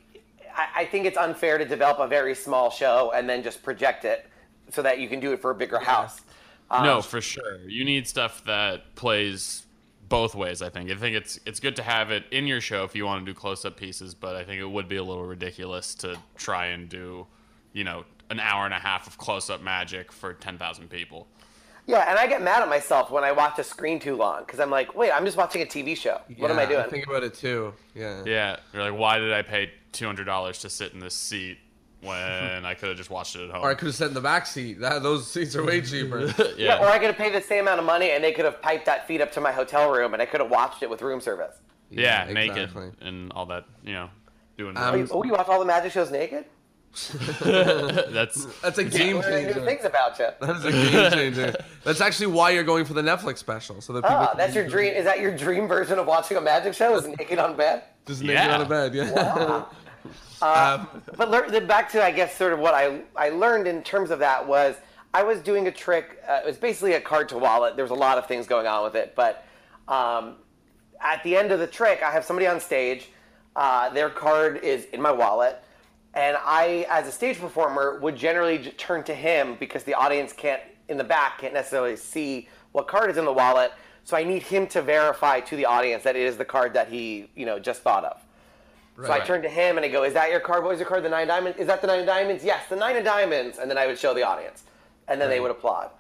it's unfair to develop a very small show and then just project it so that you can do it for a bigger house. No, for sure. You need stuff that plays both ways, I think. I think it's good to have it in your show if you want to do close-up pieces, but I think it would be a little ridiculous to try and do, an hour and a half of close-up magic for 10,000 people. Yeah, and I get mad at myself when I watch a screen too long because I'm like, wait, I'm just watching a TV show. What am I doing? I think about it too. Yeah. Yeah, you're like, why did I pay $200 to sit in this seat when I could have just watched it at home? Or I could have sat in the back seat. Those seats are way cheaper. Yeah, or I could have paid the same amount of money and they could have piped that feed up to my hotel room and I could have watched it with room service. Yeah, exactly. naked and all that, doing Oh, you watch all the magic shows naked? that's a game Learning new changer. things about you. That is a game changer. That's actually why you're going for the Netflix special, so that people. Oh, can that's your dream. Is that your dream version of watching a magic show? Is naked on bed? just naked Yeah. on a bed. Yeah. But back to, I guess, sort of what I learned in terms of that was I was doing a trick. It was basically a card to wallet. There was a lot of things going on with it. But at the end of the trick, I have somebody on stage. Their card is in my wallet. And I, as a stage performer, would generally turn to him because the audience in the back can't necessarily see what card is in the wallet. So I need him to verify to the audience that it is the card that he, just thought of. So I turn to him and I go, is that your card? What was your card? The 9 diamonds? Is that the 9 diamonds? Yes, the 9 of diamonds. And then I would show the audience. And then they would applaud.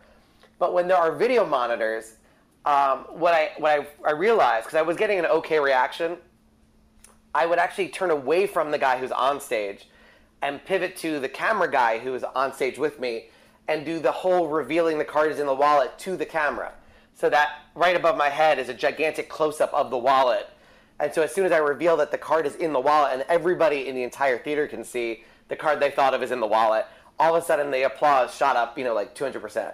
But when there are video monitors, what I realized, because I was getting an okay reaction, I would actually turn away from the guy who's on stage and pivot to the camera guy who is on stage with me and do the whole revealing the card is in the wallet to the camera. So that right above my head is a gigantic close-up of the wallet. And so as soon as I reveal that the card is in the wallet and everybody in the entire theater can see the card they thought of is in the wallet, all of a sudden the applause shot up, like 200%.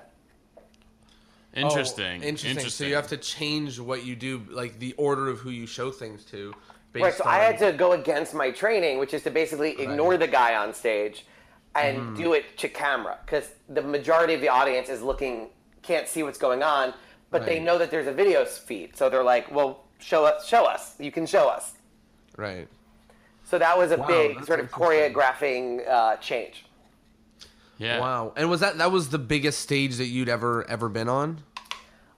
interesting. Interesting. So you have to change what you do, like the order of who you show things to. Right, so I had to go against my training, which is to basically ignore the guy on stage and do it to camera. Because the majority of the audience can't see what's going on, but they know that there's a video feed. So they're like, well, show us. You can show us. Right. So that was a big that's sort of interesting. choreographing change. Yeah. Wow. And that was the biggest stage that you'd ever been on?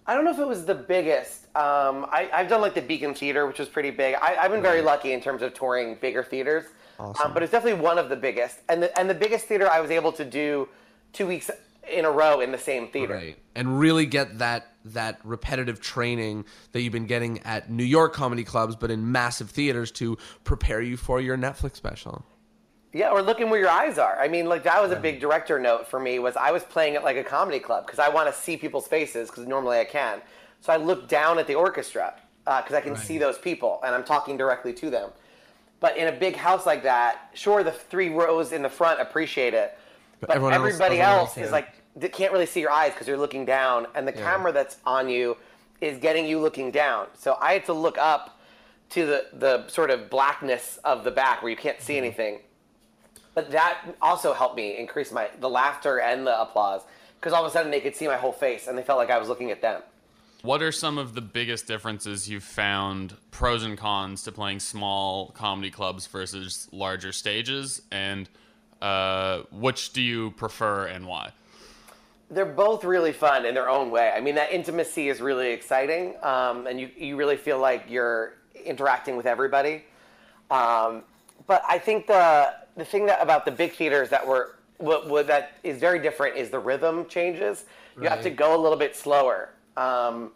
I don't know if it was the biggest. I've done like the Beacon Theater, which was pretty big. I've been very lucky in terms of touring bigger theaters. Awesome. But it's definitely one of the biggest. And the biggest theater I was able to do 2 weeks in a row in the same theater. Right. And really get that repetitive training that you've been getting at New York comedy clubs, but in massive theaters to prepare you for your Netflix special. Yeah, or looking where your eyes are. I mean, like that was a big director note for me. Was I was playing at like a comedy club because I want to see people's faces because normally I can. So I look down at the orchestra because I can see those people and I'm talking directly to them. But in a big house like that, sure, the 3 rows in the front appreciate it, but everybody else is like they can't really see your eyes because you're looking down, and the camera that's on you is getting you looking down. So I had to look up to the sort of blackness of the back where you can't see anything. But that also helped me increase the laughter and the applause because all of a sudden they could see my whole face and they felt like I was looking at them. What are some of the biggest differences you've found, pros and cons, to playing small comedy clubs versus larger stages? And which do you prefer and why? They're both really fun in their own way. I mean, that intimacy is really exciting, and you really feel like you're interacting with everybody. But I think the thing about the big theaters that that is very different is the rhythm changes. You have to go a little bit slower. I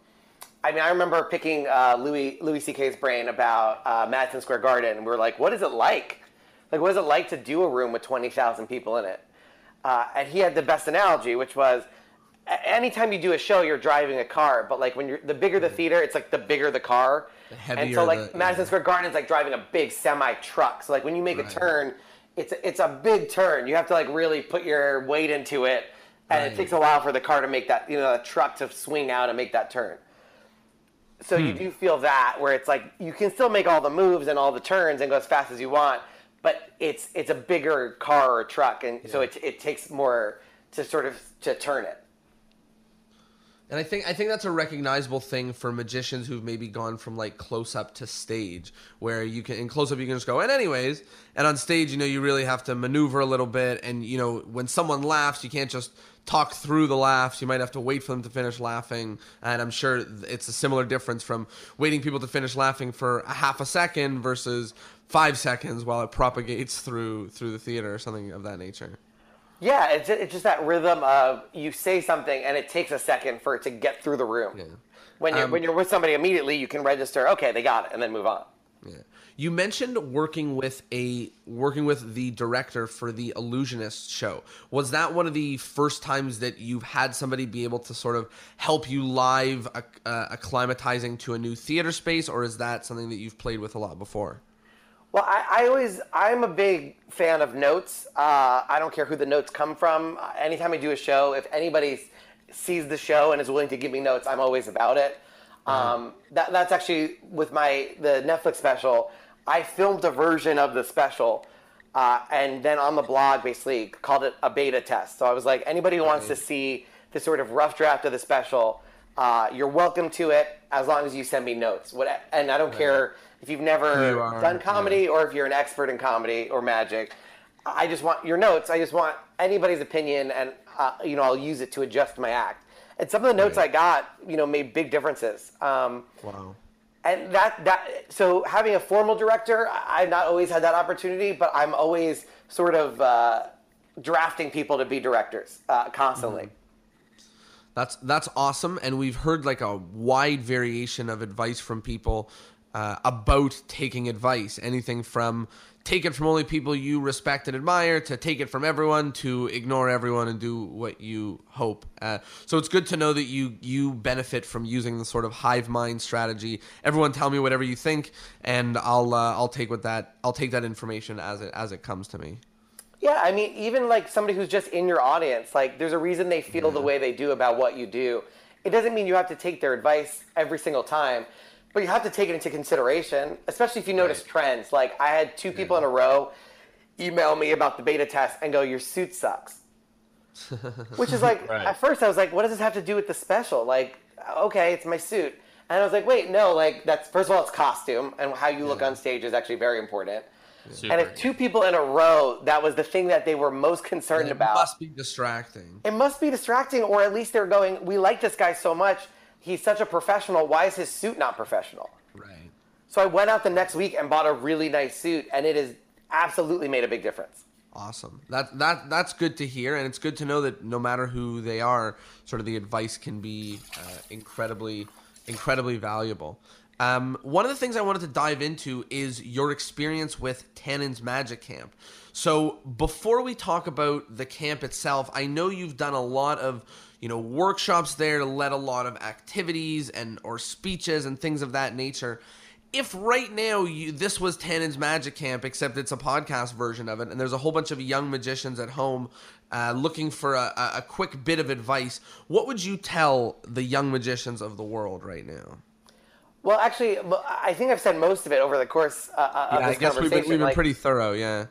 mean, I remember picking Louis C.K.'s brain about Madison Square Garden. We were like, what is it like? Like, what is it like to do a room with 20,000 people in it? And he had the best analogy, which was, anytime you do a show, you're driving a car. But like the bigger the theater, it's like the bigger the car. The heavier. And so like Madison Square Garden is like driving a big semi truck. So like when you make a turn, it's a big turn. You have to like really put your weight into it, and it takes a while for the car to make that, the truck to swing out and make that turn. So you do feel that where it's like you can still make all the moves and all the turns and go as fast as you want, but it's a bigger car or truck, and so it takes more to sort of to turn it. And I think that's a recognizable thing for magicians who've maybe gone from like close up to stage, where you can in close up you can just go and anyways, and on stage you really have to maneuver a little bit, and when someone laughs you can't just talk through the laughs. You might have to wait for them to finish laughing, and I'm sure it's a similar difference from waiting people to finish laughing for a half a second versus 5 seconds while it propagates through the theater or something of that nature. Yeah, it's just that rhythm of you say something and it takes a second for it to get through the room. Yeah. When you're with somebody immediately, you can register, okay, they got it, and then move on. Yeah. You mentioned working with the director for the Illusionist show. Was that one of the first times that you've had somebody be able to sort of help you live acclimatizing to a new theater space, or is that something that you've played with a lot before? Well, I'm a big fan of notes. I don't care who the notes come from. Anytime I do a show, if anybody sees the show and is willing to give me notes, I'm always about it. That's actually with the Netflix special. I filmed a version of the special, and then on the blog basically called it a beta test. So I was like, anybody who wants to see the sort of rough draft of the special, you're welcome to it as long as you send me notes. And I don't care if you've never done comedy or if you're an expert in comedy or magic. I just want your notes. I just want anybody's opinion, and I'll use it to adjust my act. And some of the notes I got, made big differences. Wow. And so having a formal director, I've not always had that opportunity, but I'm always sort of drafting people to be directors constantly. That's awesome, and we've heard like a wide variation of advice from people about taking advice. Anything from take it from only people you respect and admire to take it from everyone to ignore everyone and do what you hope. So it's good to know that you benefit from using the sort of hive mind strategy. Everyone tell me whatever you think, and I'll take that information as it comes to me. Yeah, I mean, even like somebody who's just in your audience, like there's a reason they feel the way they do about what you do. It doesn't mean you have to take their advice every single time, but you have to take it into consideration, especially if you notice trends. Like I had 2 people in a row email me about the beta test and go, your suit sucks. Which is like, at first I was like, what does this have to do with the special? Like, okay, it's my suit. And I was like, wait, no, like that's, first of all, it's costume, and how you look on stage is actually very important. Super. And if 2 people in a row, that was the thing that they were most concerned about. It must be distracting. It must be distracting, or at least they're going, we like this guy so much, he's such a professional. Why is his suit not professional? Right. So I went out the next week and bought a really nice suit, and it has absolutely made a big difference. Awesome. That's good to hear, and it's good to know that no matter who they are, sort of the advice can be incredibly valuable. One of the things I wanted to dive into is your experience with Tannen's Magic Camp. So before we talk about the camp itself, I know you've done a lot of workshops there, led a lot of activities or speeches and things of that nature. If right now this was Tannen's Magic Camp, except it's a podcast version of it, and there's a whole bunch of young magicians at home looking for a quick bit of advice, what would you tell the young magicians of the world right now? Well, actually, I think I've said most of it over the course of this conversation. We've been pretty thorough, yeah.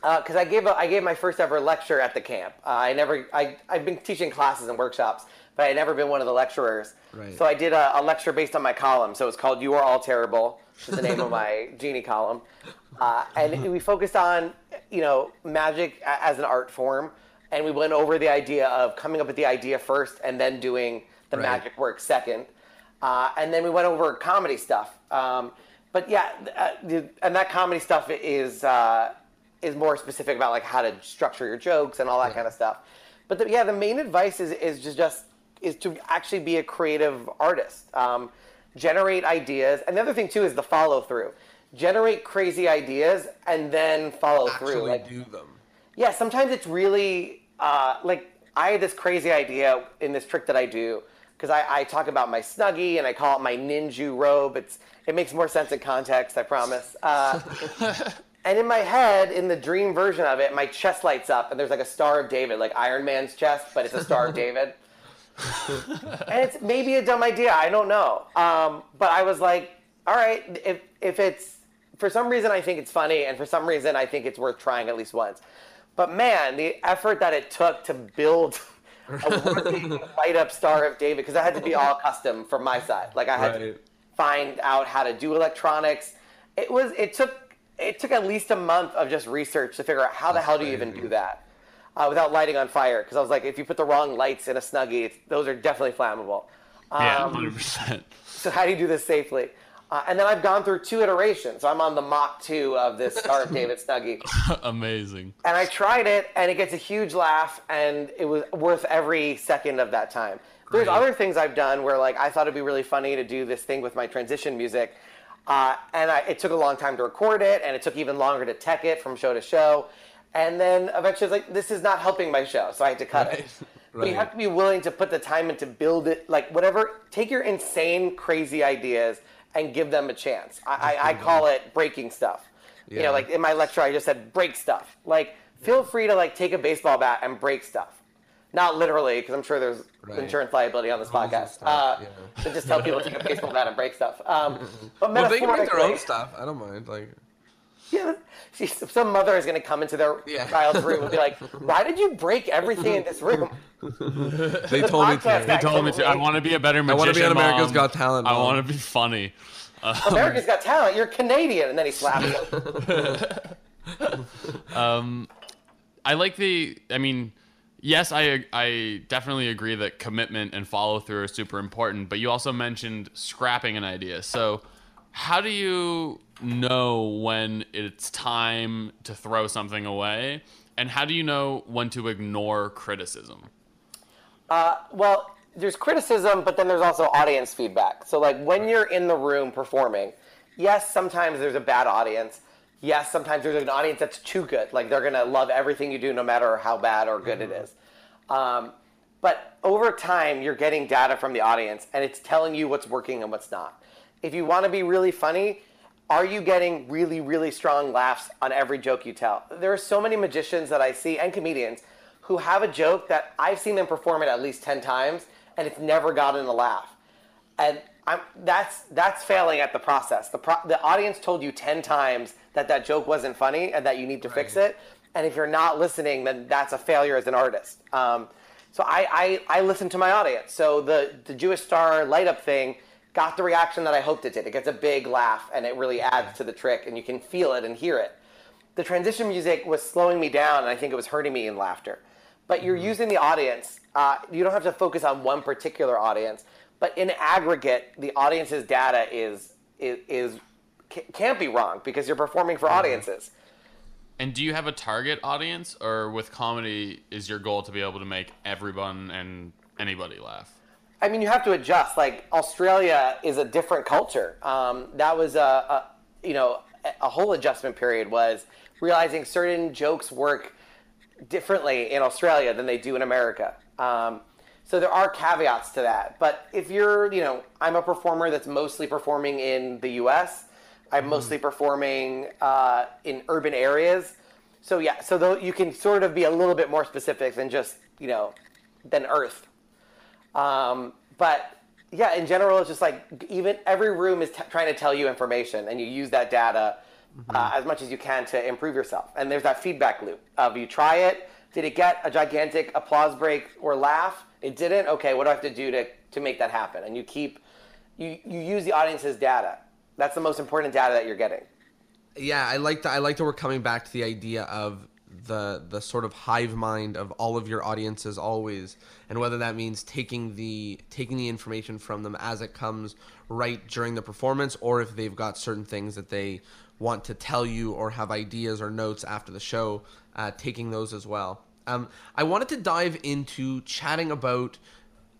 Because I gave my first ever lecture at the camp. I've been teaching classes and workshops, but I had never been one of the lecturers. Right. So I did a lecture based on my column. So it's called "You Are All Terrible," which is the name of my Genie column, and we focused on magic as an art form, and we went over the idea of coming up with the idea first and then doing the magic work second, and then we went over comedy stuff. But yeah, and that comedy stuff is more specific about like how to structure your jokes and all that kind of stuff. But the main advice is to actually be a creative artist. Generate ideas. And the other thing too is the follow through. Generate crazy ideas and then follow through. Actually do them. Yeah, sometimes it's really like I had this crazy idea in this trick that I do because I talk about my Snuggie and I call it my ninja robe. It makes more sense in context, I promise. And in my head, in the dream version of it, my chest lights up and there's like a Star of David, like Iron Man's chest, but it's a Star of David. And it's maybe a dumb idea, I don't know. But I was like, all right, if it's, for some reason I think it's funny, and for some reason I think it's worth trying at least once. But man, the effort that it took to build a working light up Star of David, because I had to be all custom from my side. Like I had to find out how to do electronics. It took at least a month of just research to figure out how the hell do you even do that without lighting on fire. Because I was like, if you put the wrong lights in a Snuggie, those are definitely flammable. Yeah, 100%. So how do you do this safely? And then I've gone through 2 iterations. So I'm on the Mach 2 of this Star of David Snuggie. Amazing. And I tried it, and it gets a huge laugh, and it was worth every second of that time. There's other things I've done where like I thought it'd be really funny to do this thing with my transition music. It took a long time to record it, and it took even longer to tech it from show to show. And then eventually I was like, this is not helping my show, so I had to cut it. But you have to be willing to put the time in to build it, like whatever, take your insane, crazy ideas and give them a chance. I call it breaking stuff. Yeah. Like in my lecture, I just said break stuff. Like, feel free to like take a baseball bat and break stuff. Not literally, because I'm sure there's insurance liability on this podcast. To just tell people to take a baseball bat and break stuff. But well, they can make their own stuff. I don't mind. Like, yeah, some mother is going to come into their child's room and be like, "Why did you break everything in this room?" They told me to. They told me to. I want to be a better magician. I want to be on America's Mom. Got Talent. Mom. I want to be funny. America's Got Talent. You're Canadian, and then he slaps him. I like the. I mean, yes, I definitely agree that commitment and follow through are super important. But you also mentioned scrapping an idea. So, how do you know when it's time to throw something away, and how do you know when to ignore criticism? Well, there's criticism, but then there's also audience feedback. So like when you're in the room performing, yes, sometimes there's a bad audience. Yes, sometimes there's an audience that's too good. Like they're going to love everything you do no matter how bad or good it is. But over time, you're getting data from the audience, and it's telling you what's working and what's not. If you want to be really funny, are you getting really, really strong laughs on every joke you tell? There are so many magicians that I see, and comedians, who have a joke that I've seen them perform it at least 10 times, and it's never gotten a laugh. And that's failing at the process. The audience told you 10 times that joke wasn't funny and that you need to fix it. And if you're not listening, then that's a failure as an artist. So I listen to my audience. So the Jewish Star light up thing got the reaction that I hoped it did. It gets a big laugh, and it really adds to the trick, and you can feel it and hear it. The transition music was slowing me down, and I think it was hurting me in laughter. But you're using the audience. You don't have to focus on one particular audience, But in aggregate, the audience's data can't be wrong because you're performing for audiences. And do you have a target audience, or with comedy, is your goal to be able to make everyone and anybody laugh? I mean, you have to adjust. Like, Australia is a different culture. That was a whole adjustment period, was realizing certain jokes work differently in Australia than they do in America. So there are caveats to that. But if you're, I'm a performer that's mostly performing in the U.S. I'm mostly performing in urban areas. So yeah, so you can sort of be a little bit more specific than just, than Earth. But yeah, in general, it's just like even every room is trying to tell you information, and you use that data as much as you can to improve yourself. And there's that feedback loop of you try it. Did it get a gigantic applause break or laugh? It didn't. Okay, what do I have to do to make that happen? And you use the audience's data. That's the most important data that you're getting. Yeah, I like that we're coming back to the idea of the sort of hive mind of all of your audiences always, and whether that means taking the information from them as it comes right during the performance, or if they've got certain things that they want to tell you or have ideas or notes after the show, taking those as well. I wanted to dive into chatting about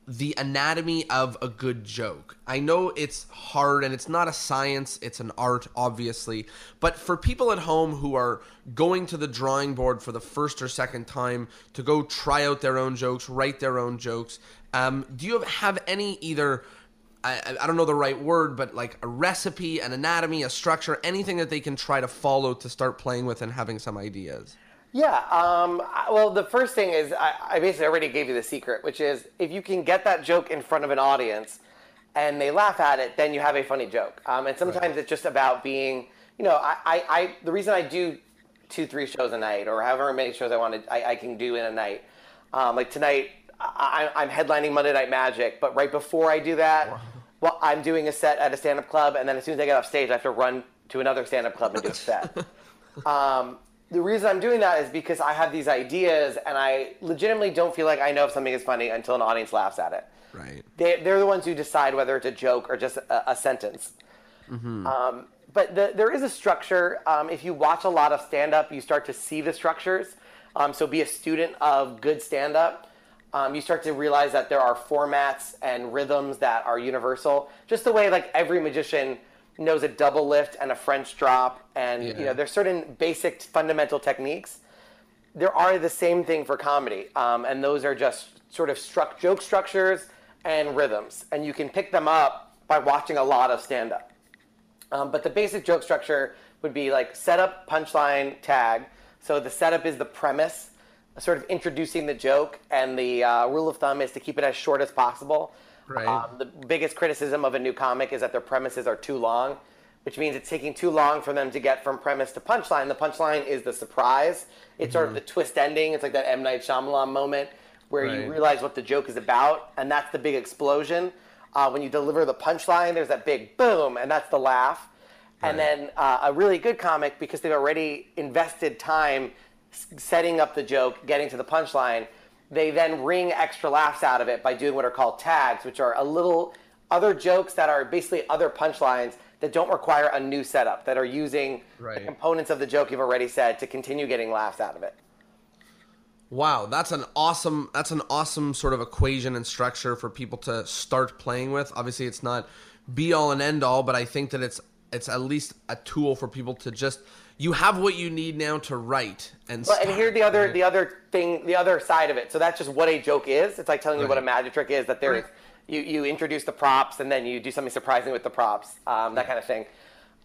the anatomy of a good joke. I know it's hard and it's not a science, it's an art, obviously. But for people at home who are going to the drawing board for the first or second time to go try out their own jokes, write their own jokes, do you have any either, I don't know the right word, but like a recipe, an anatomy, a structure, anything that they can try to follow to start playing with and having some ideas? Yeah, well, the first thing is I basically already gave you the secret, which is if you can get that joke in front of an audience and they laugh at it, then you have a funny joke. And sometimes it's just about being, the reason I do 2-3 shows a night, or however many shows I can do in a night. Like tonight, I'm headlining Monday Night Magic, but right before I do that, well, I'm doing a set at a stand-up club, and then as soon as I get off stage, I have to run to another stand-up club and do a set. The reason I'm doing that is because I have these ideas, and I legitimately don't feel like I know if something is funny until an audience laughs at it. Right. They're the ones who decide whether it's a joke or just a sentence. But there is a structure. If you watch a lot of stand-up, you start to see the structures. So be a student of good stand-up. You start to realize that there are formats and rhythms that are universal. Just the way like every magician knows a double lift and a French drop, and there's certain basic fundamental techniques. There are the same thing for comedy, and those are just sort of joke structures and rhythms, and you can pick them up by watching a lot of stand-up. But the basic joke structure would be like setup, punchline, tag. So the setup is the premise, sort of introducing the joke, and the rule of thumb is to keep it as short as possible. Right. The biggest criticism of a new comic is that their premises are too long, which means it's taking too long for them to get from premise to punchline. The punchline is the surprise. It's sort of the twist ending. It's like that M. Night Shyamalan moment where you realize what the joke is about, and that's the big explosion. When you deliver the punchline, there's that big boom, and that's the laugh. Right. And then a really good comic, because they've already invested time setting up the joke, getting to the punchline, they then wring extra laughs out of it by doing what are called tags, which are a little other jokes that are basically other punchlines that don't require a new setup, that are using the components of the joke you've already said to continue getting laughs out of it. Wow, that's an awesome sort of equation and structure for people to start playing with. Obviously, it's not be all and end all, but I think that it's at least a tool for people to just, you have what you need now to write and start. And here's the other side of it. So that's just what a joke is. It's like telling you what a magic trick is, that there's you introduce the props and then you do something surprising with the props, that kind of thing.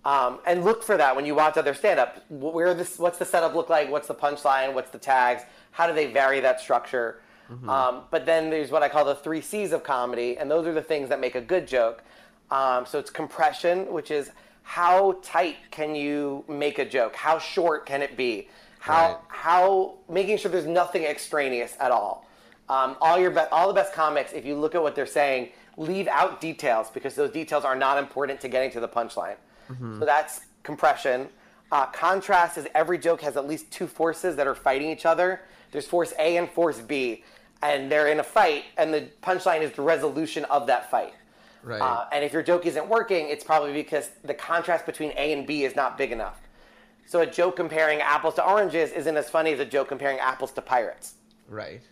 And look for that when you watch other stand-up. What's the setup look like? What's the punchline? What's the tags? How do they vary that structure? But then there's what I call the 3 C's of comedy, and those are the things that make a good joke. So it's compression, which is how tight can you make a joke? How short can it be? How making sure there's nothing extraneous at all. All the best comics, if you look at what they're saying, leave out details because those details are not important to getting to the punchline. So that's compression. Contrast is every joke has at least 2 forces that are fighting each other. There's force A and force B, and they're in a fight, and the punchline is the resolution of that fight. Right. And if your joke isn't working, it's probably because the contrast between A and B is not big enough. So a joke comparing apples to oranges isn't as funny as a joke comparing apples to pirates. Right.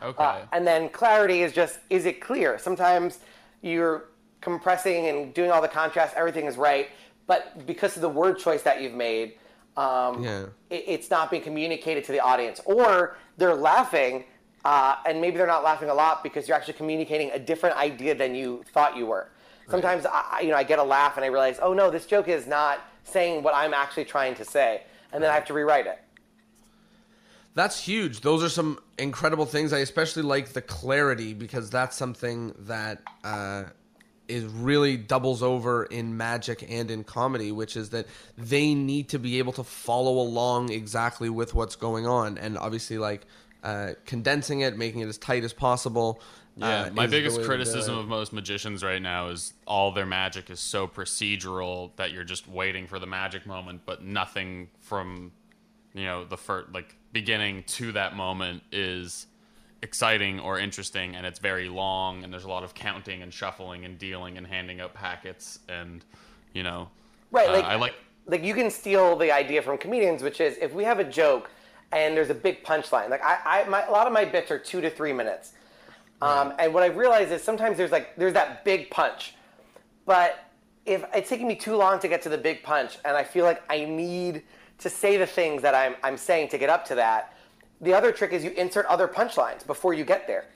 Okay. And then clarity is just, is it clear? Sometimes you're compressing and doing all the contrast, everything is right, but because of the word choice that you've made, it's not being communicated to the audience. Or they're laughing, and maybe they're not laughing a lot because you're actually communicating a different idea than you thought you were. Sometimes I get a laugh and I realize, oh no, this joke is not saying what I'm actually trying to say, and then I have to rewrite it. That's huge. Those are some incredible things. I especially like the clarity because that's something that is really doubles over in magic and in comedy, which is that they need to be able to follow along exactly with what's going on, and obviously like condensing it, making it as tight as possible. Yeah, my biggest criticism of most magicians right now is all their magic is so procedural that you're just waiting for the magic moment, but nothing from the first beginning to that moment is exciting or interesting, and it's very long, and there's a lot of counting and shuffling and dealing and handing out packets, and right. I like you can steal the idea from comedians, which is if we have a joke and there's a big punchline. Like a lot of my bits are 2 to 3 minutes, and what I've realized is sometimes there's that big punch, but if it's taking me too long to get to the big punch, and I feel like I need to say the things that I'm saying to get up to that. The other trick is you insert other punchlines before you get there.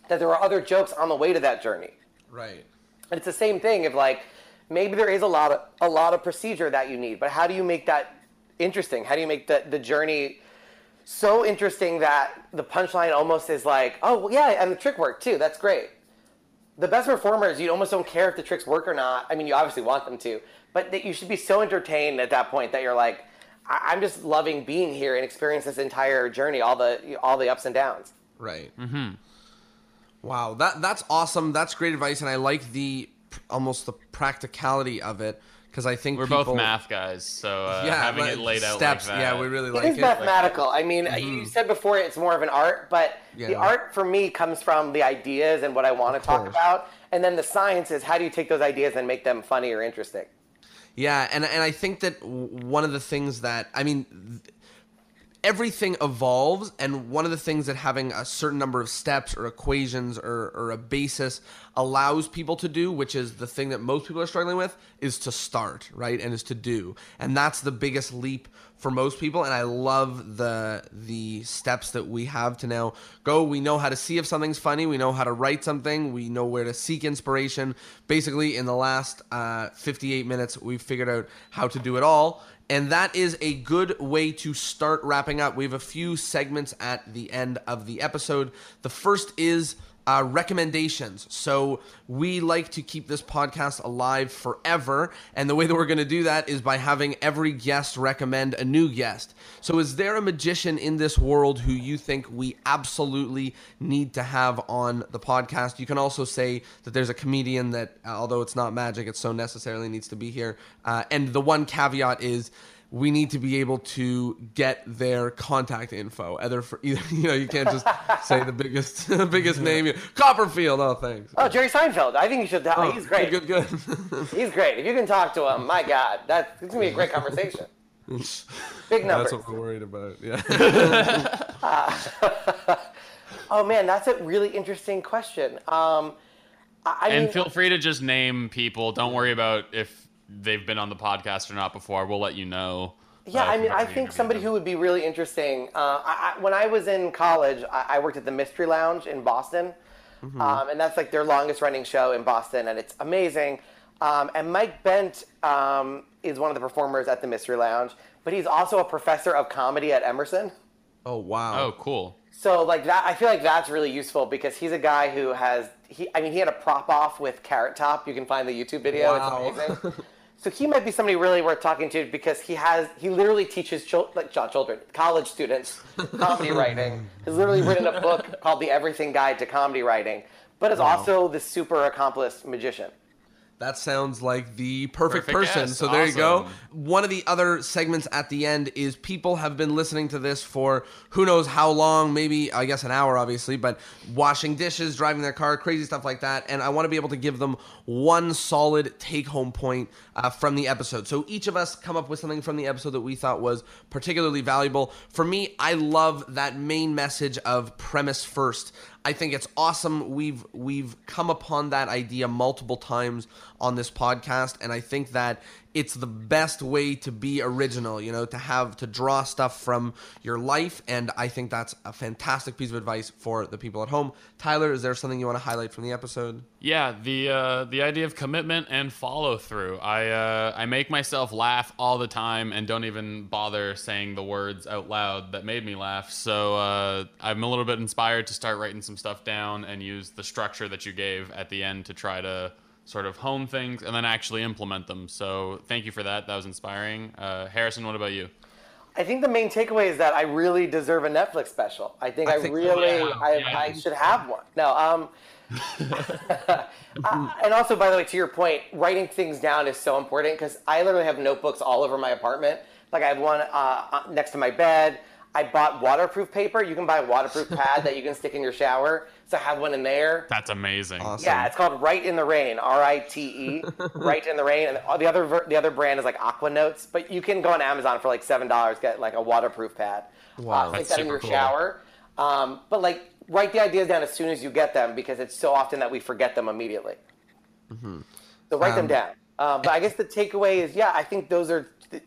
That there are other jokes on the way to that journey. Right. And it's the same thing if maybe there is a lot of procedure that you need, but how do you make that interesting? How do you make the journey so interesting that the punchline almost is like, oh well, yeah, and the trick worked too. That's great. The best performers, you almost don't care if the tricks work or not. I mean, you obviously want them to, but that you should be so entertained at that point that you're like, I'm just loving being here and experience this entire journey, all the ups and downs. Right. Mm-hmm. Wow, that's awesome. That's great advice, and I like almost the practicality of it because I think we're both math guys, so having it laid out steps, like that. Yeah, we really like it. It is mathematical. I mean, you said before it's more of an art, but the art for me comes from the ideas and what I want to talk about, and then the science is how do you take those ideas and make them funny or interesting. Yeah, and I think that one of the things that, everything evolves, and one of the things that having a certain number of steps or equations or a basis allows people to do, which is the thing that most people are struggling with, is to start, right, and is to do. And that's the biggest leap for most people, and I love the steps that we have to now go. We know how to see if something's funny. We know how to write something. We know where to seek inspiration. Basically, in the last 58 minutes, we've figured out how to do it all. And that is a good way to start wrapping up. We have a few segments at the end of the episode. The first is recommendations. So we like to keep this podcast alive forever, and the way that we're going to do that is by having every guest recommend a new guest. So is there a magician in this world who you think we absolutely need to have on the podcast? You can also say that there's a comedian that, although it's not magic, it so necessarily needs to be here. And the one caveat is we need to be able to get their contact info. You can't just say the biggest name. Copperfield. Oh, thanks. Oh, Jerry Seinfeld. I think you should. He's great. Good. He's great. If you can talk to him, my God, it's gonna be a great conversation. Big numbers. That's what we're worried about. Yeah. Oh man, that's a really interesting question. I mean, feel free to just name people. Don't worry about if they've been on the podcast or not before. We'll let you know. Yeah, I think somebody who would be really interesting. When I was in college, I worked at the Mystery Lounge in Boston, and that's like their longest running show in Boston, and it's amazing. And Mike Bent is one of the performers at the Mystery Lounge, but he's also a professor of comedy at Emerson. Oh wow! Oh, cool. So like that, I feel like that's really useful because he's a guy who he had a prop off with Carrot Top. You can find the YouTube video. Wow. It's amazing. So he might be somebody really worth talking to because he literally teaches college students comedy writing. He's literally written a book called The Everything Guide to Comedy Writing, but is also this super accomplished magician. That sounds like the perfect person. guest. So there you go. Awesome. One of the other segments at the end is people have been listening to this for who knows how long, maybe, I guess, an hour, obviously, but washing dishes, driving their car, crazy stuff like that. And I want to be able to give them one solid take-home point from the episode. So each of us come up with something from the episode that we thought was particularly valuable. For me, I love that main message of premise first. I think it's awesome. We've come upon that idea multiple times on this podcast, and I think that it's the best way to be original, to draw stuff from your life, and I think that's a fantastic piece of advice for the people at home. Tyler, is there something you want to highlight from the episode? Yeah, the idea of commitment and follow through. I make myself laugh all the time and don't even bother saying the words out loud that made me laugh. So I'm a little bit inspired to start writing some stuff down and use the structure that you gave at the end to try to sort of hone things and then actually implement them. So thank you for that. That was inspiring. Harrison, what about you? I think the main takeaway is that I really deserve a Netflix special. I should have one. No, and also, by the way, to your point, writing things down is so important because I literally have notebooks all over my apartment. Like I have one next to my bed. I bought waterproof paper. You can buy a waterproof pad that you can stick in your shower. So I have one in there. That's amazing. Awesome. Yeah, it's called Write in the Rain, R-I-T-E, Write in the Rain. And the other brand is like Aqua Notes, but you can go on Amazon for like $7, get like a waterproof pad. Wow, stick that's that in super your cool. shower. But like write the ideas down as soon as you get them because it's so often that we forget them immediately. Mm-hmm. So write them down. But I guess the takeaway is, I think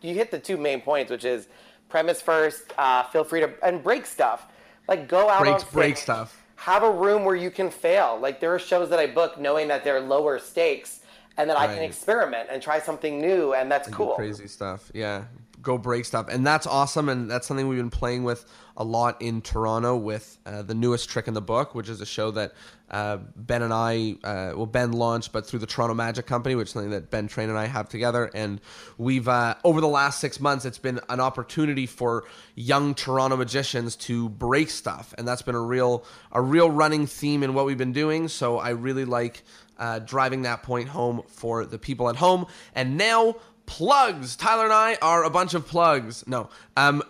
you hit the two main points, which is premise first, feel free to, and break stuff. Like go out on Break stage, stuff. have a room where you can fail. Like there are shows that I book knowing that they're lower stakes and that I can experiment and try something new, and that's cool. Crazy stuff. Yeah. Go break stuff. And that's awesome. And that's something we've been playing with a lot in Toronto with the newest Trick in the Book, which is a show that Ben and I, Ben launched, but through the Toronto Magic Company, which is something that Ben Train and I have together. And we've, over the last 6 months, it's been an opportunity for young Toronto magicians to break stuff. And that's been a real running theme in what we've been doing. So I really like driving that point home for the people at home. And now, plugs. Tyler and I are a bunch of plugs. No,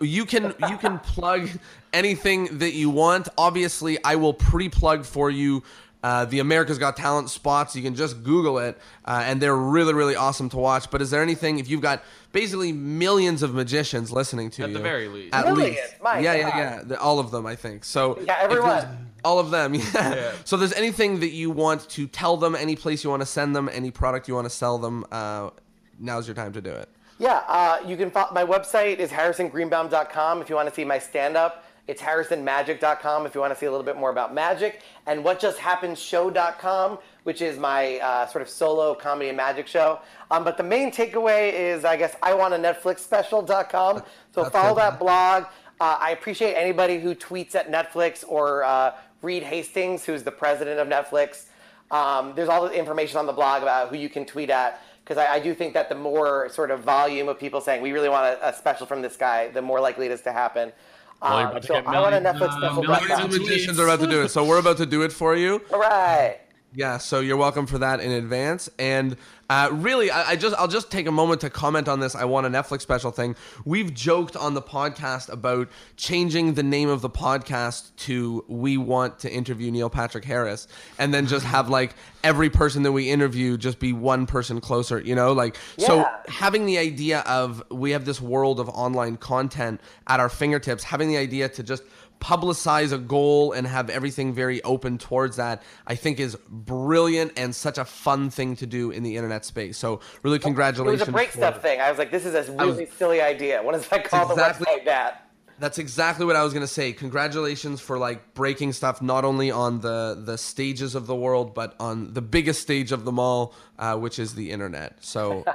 you can plug anything that you want. Obviously, I will pre-plug for you the America's Got Talent spots. You can just Google it, and they're really, really awesome to watch. But is there anything, if you've got basically millions of magicians listening to you? At the very least. At Millions? least. My Yeah. God. All of them, I think. So Yeah, everyone. if there's- All of them, yeah. So if there's anything that you want to tell them, any place you want to send them, any product you want to sell them, now's your time to do it. Yeah, you can follow, my website is harrisongreenbaum.com if you want to see my stand-up. It's harrisonmagic.com if you want to see a little bit more about magic. And whatjusthappenedShow.com, which is my sort of solo comedy and magic show. But the main takeaway is, I guess, iwantanetflixspecial.com. So follow that blog. I appreciate anybody who tweets at Netflix or Reed Hastings, who's the president of Netflix. There's all the information on the blog about who you can tweet at. Because I do think that the more sort of volume of people saying, we really want a special from this guy, the more likely it is to happen. So I want a Netflix special. Millions of magicians are about to do it, so we're about to do it for you. All right. Yeah, so you're welcome for that in advance. And really, I'll just take a moment to comment on this I want a Netflix special thing. We've joked on the podcast about changing the name of the podcast to We Want to Interview Neil Patrick Harris, and then just have like every person that we interview just be one person closer, So having the idea of we have this world of online content at our fingertips, having the idea to just publicize a goal and have everything very open towards that, I think is brilliant and such a fun thing to do in the internet space. So really congratulations. It was a break stuff thing. I was like, this is a really silly idea. What does that call the website that? That's exactly what I was going to say. Congratulations for like breaking stuff, not only on the stages of the world, but on the biggest stage of them all, which is the internet. So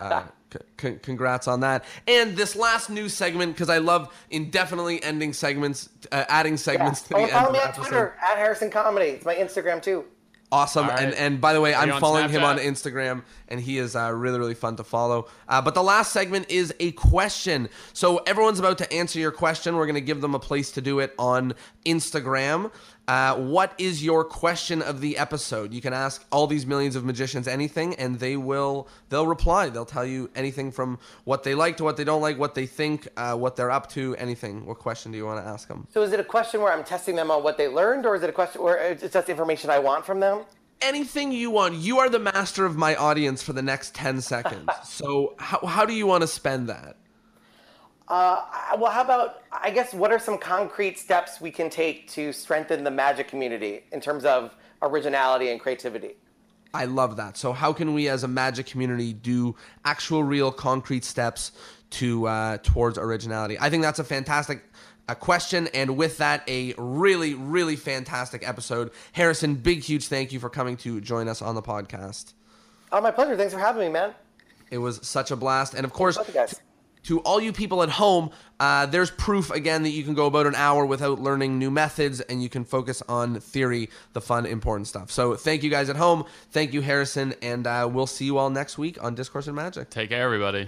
congrats on that. And this last news segment, because I love indefinitely ending segments, adding segments to the end follow of me the on episode. Twitter, at Harrison Comedy. It's my Instagram too. Awesome. All right. And by the way, I'm on following him on Snapchat? Instagram, and he is really, really fun to follow. But the last segment is a question. So everyone's about to answer your question. We're going to give them a place to do it on Instagram. what is your question of the episode? You can ask all these millions of magicians anything, and they'll reply. They'll tell you anything from what they like to what they don't like, what they think, what they're up to, anything. What question do you want to ask them? So is it a question where I'm testing them on what they learned, or is it a question where it's just information I want from them? Anything you want. You are the master of my audience for the next 10 seconds. So how do you want to spend that? Well, how about, I guess, what are some concrete steps we can take to strengthen the magic community in terms of originality and creativity? I love that. So how can we as a magic community do actual, real, concrete steps to towards originality? I think that's a fantastic question, and with that, a really, really fantastic episode. Harrison, big, huge thank you for coming to join us on the podcast. Oh, my pleasure. Thanks for having me, man. It was such a blast. And of course, Love you guys. to all you people at home, there's proof, again, that you can go about an hour without learning new methods, and you can focus on theory, the fun, important stuff. So thank you guys at home. Thank you, Harrison, and we'll see you all next week on Discourse in Magic. Take care, everybody.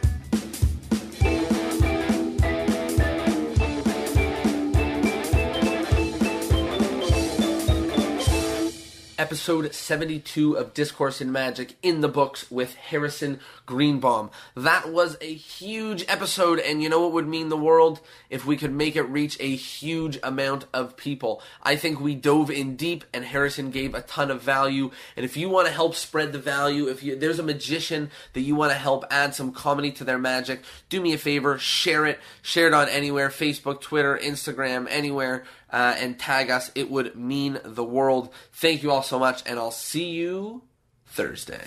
Episode 72 of Discourse in Magic in the books with Harrison Greenbaum. That was a huge episode, and you know what would mean the world? If we could make it reach a huge amount of people. I think we dove in deep, and Harrison gave a ton of value. And if you want to help spread the value, if there's a magician that you want to help add some comedy to their magic, do me a favor, share it on anywhere, Facebook, Twitter, Instagram, anywhere. And tag us. It would mean the world. Thank you all so much, and I'll see you Thursday.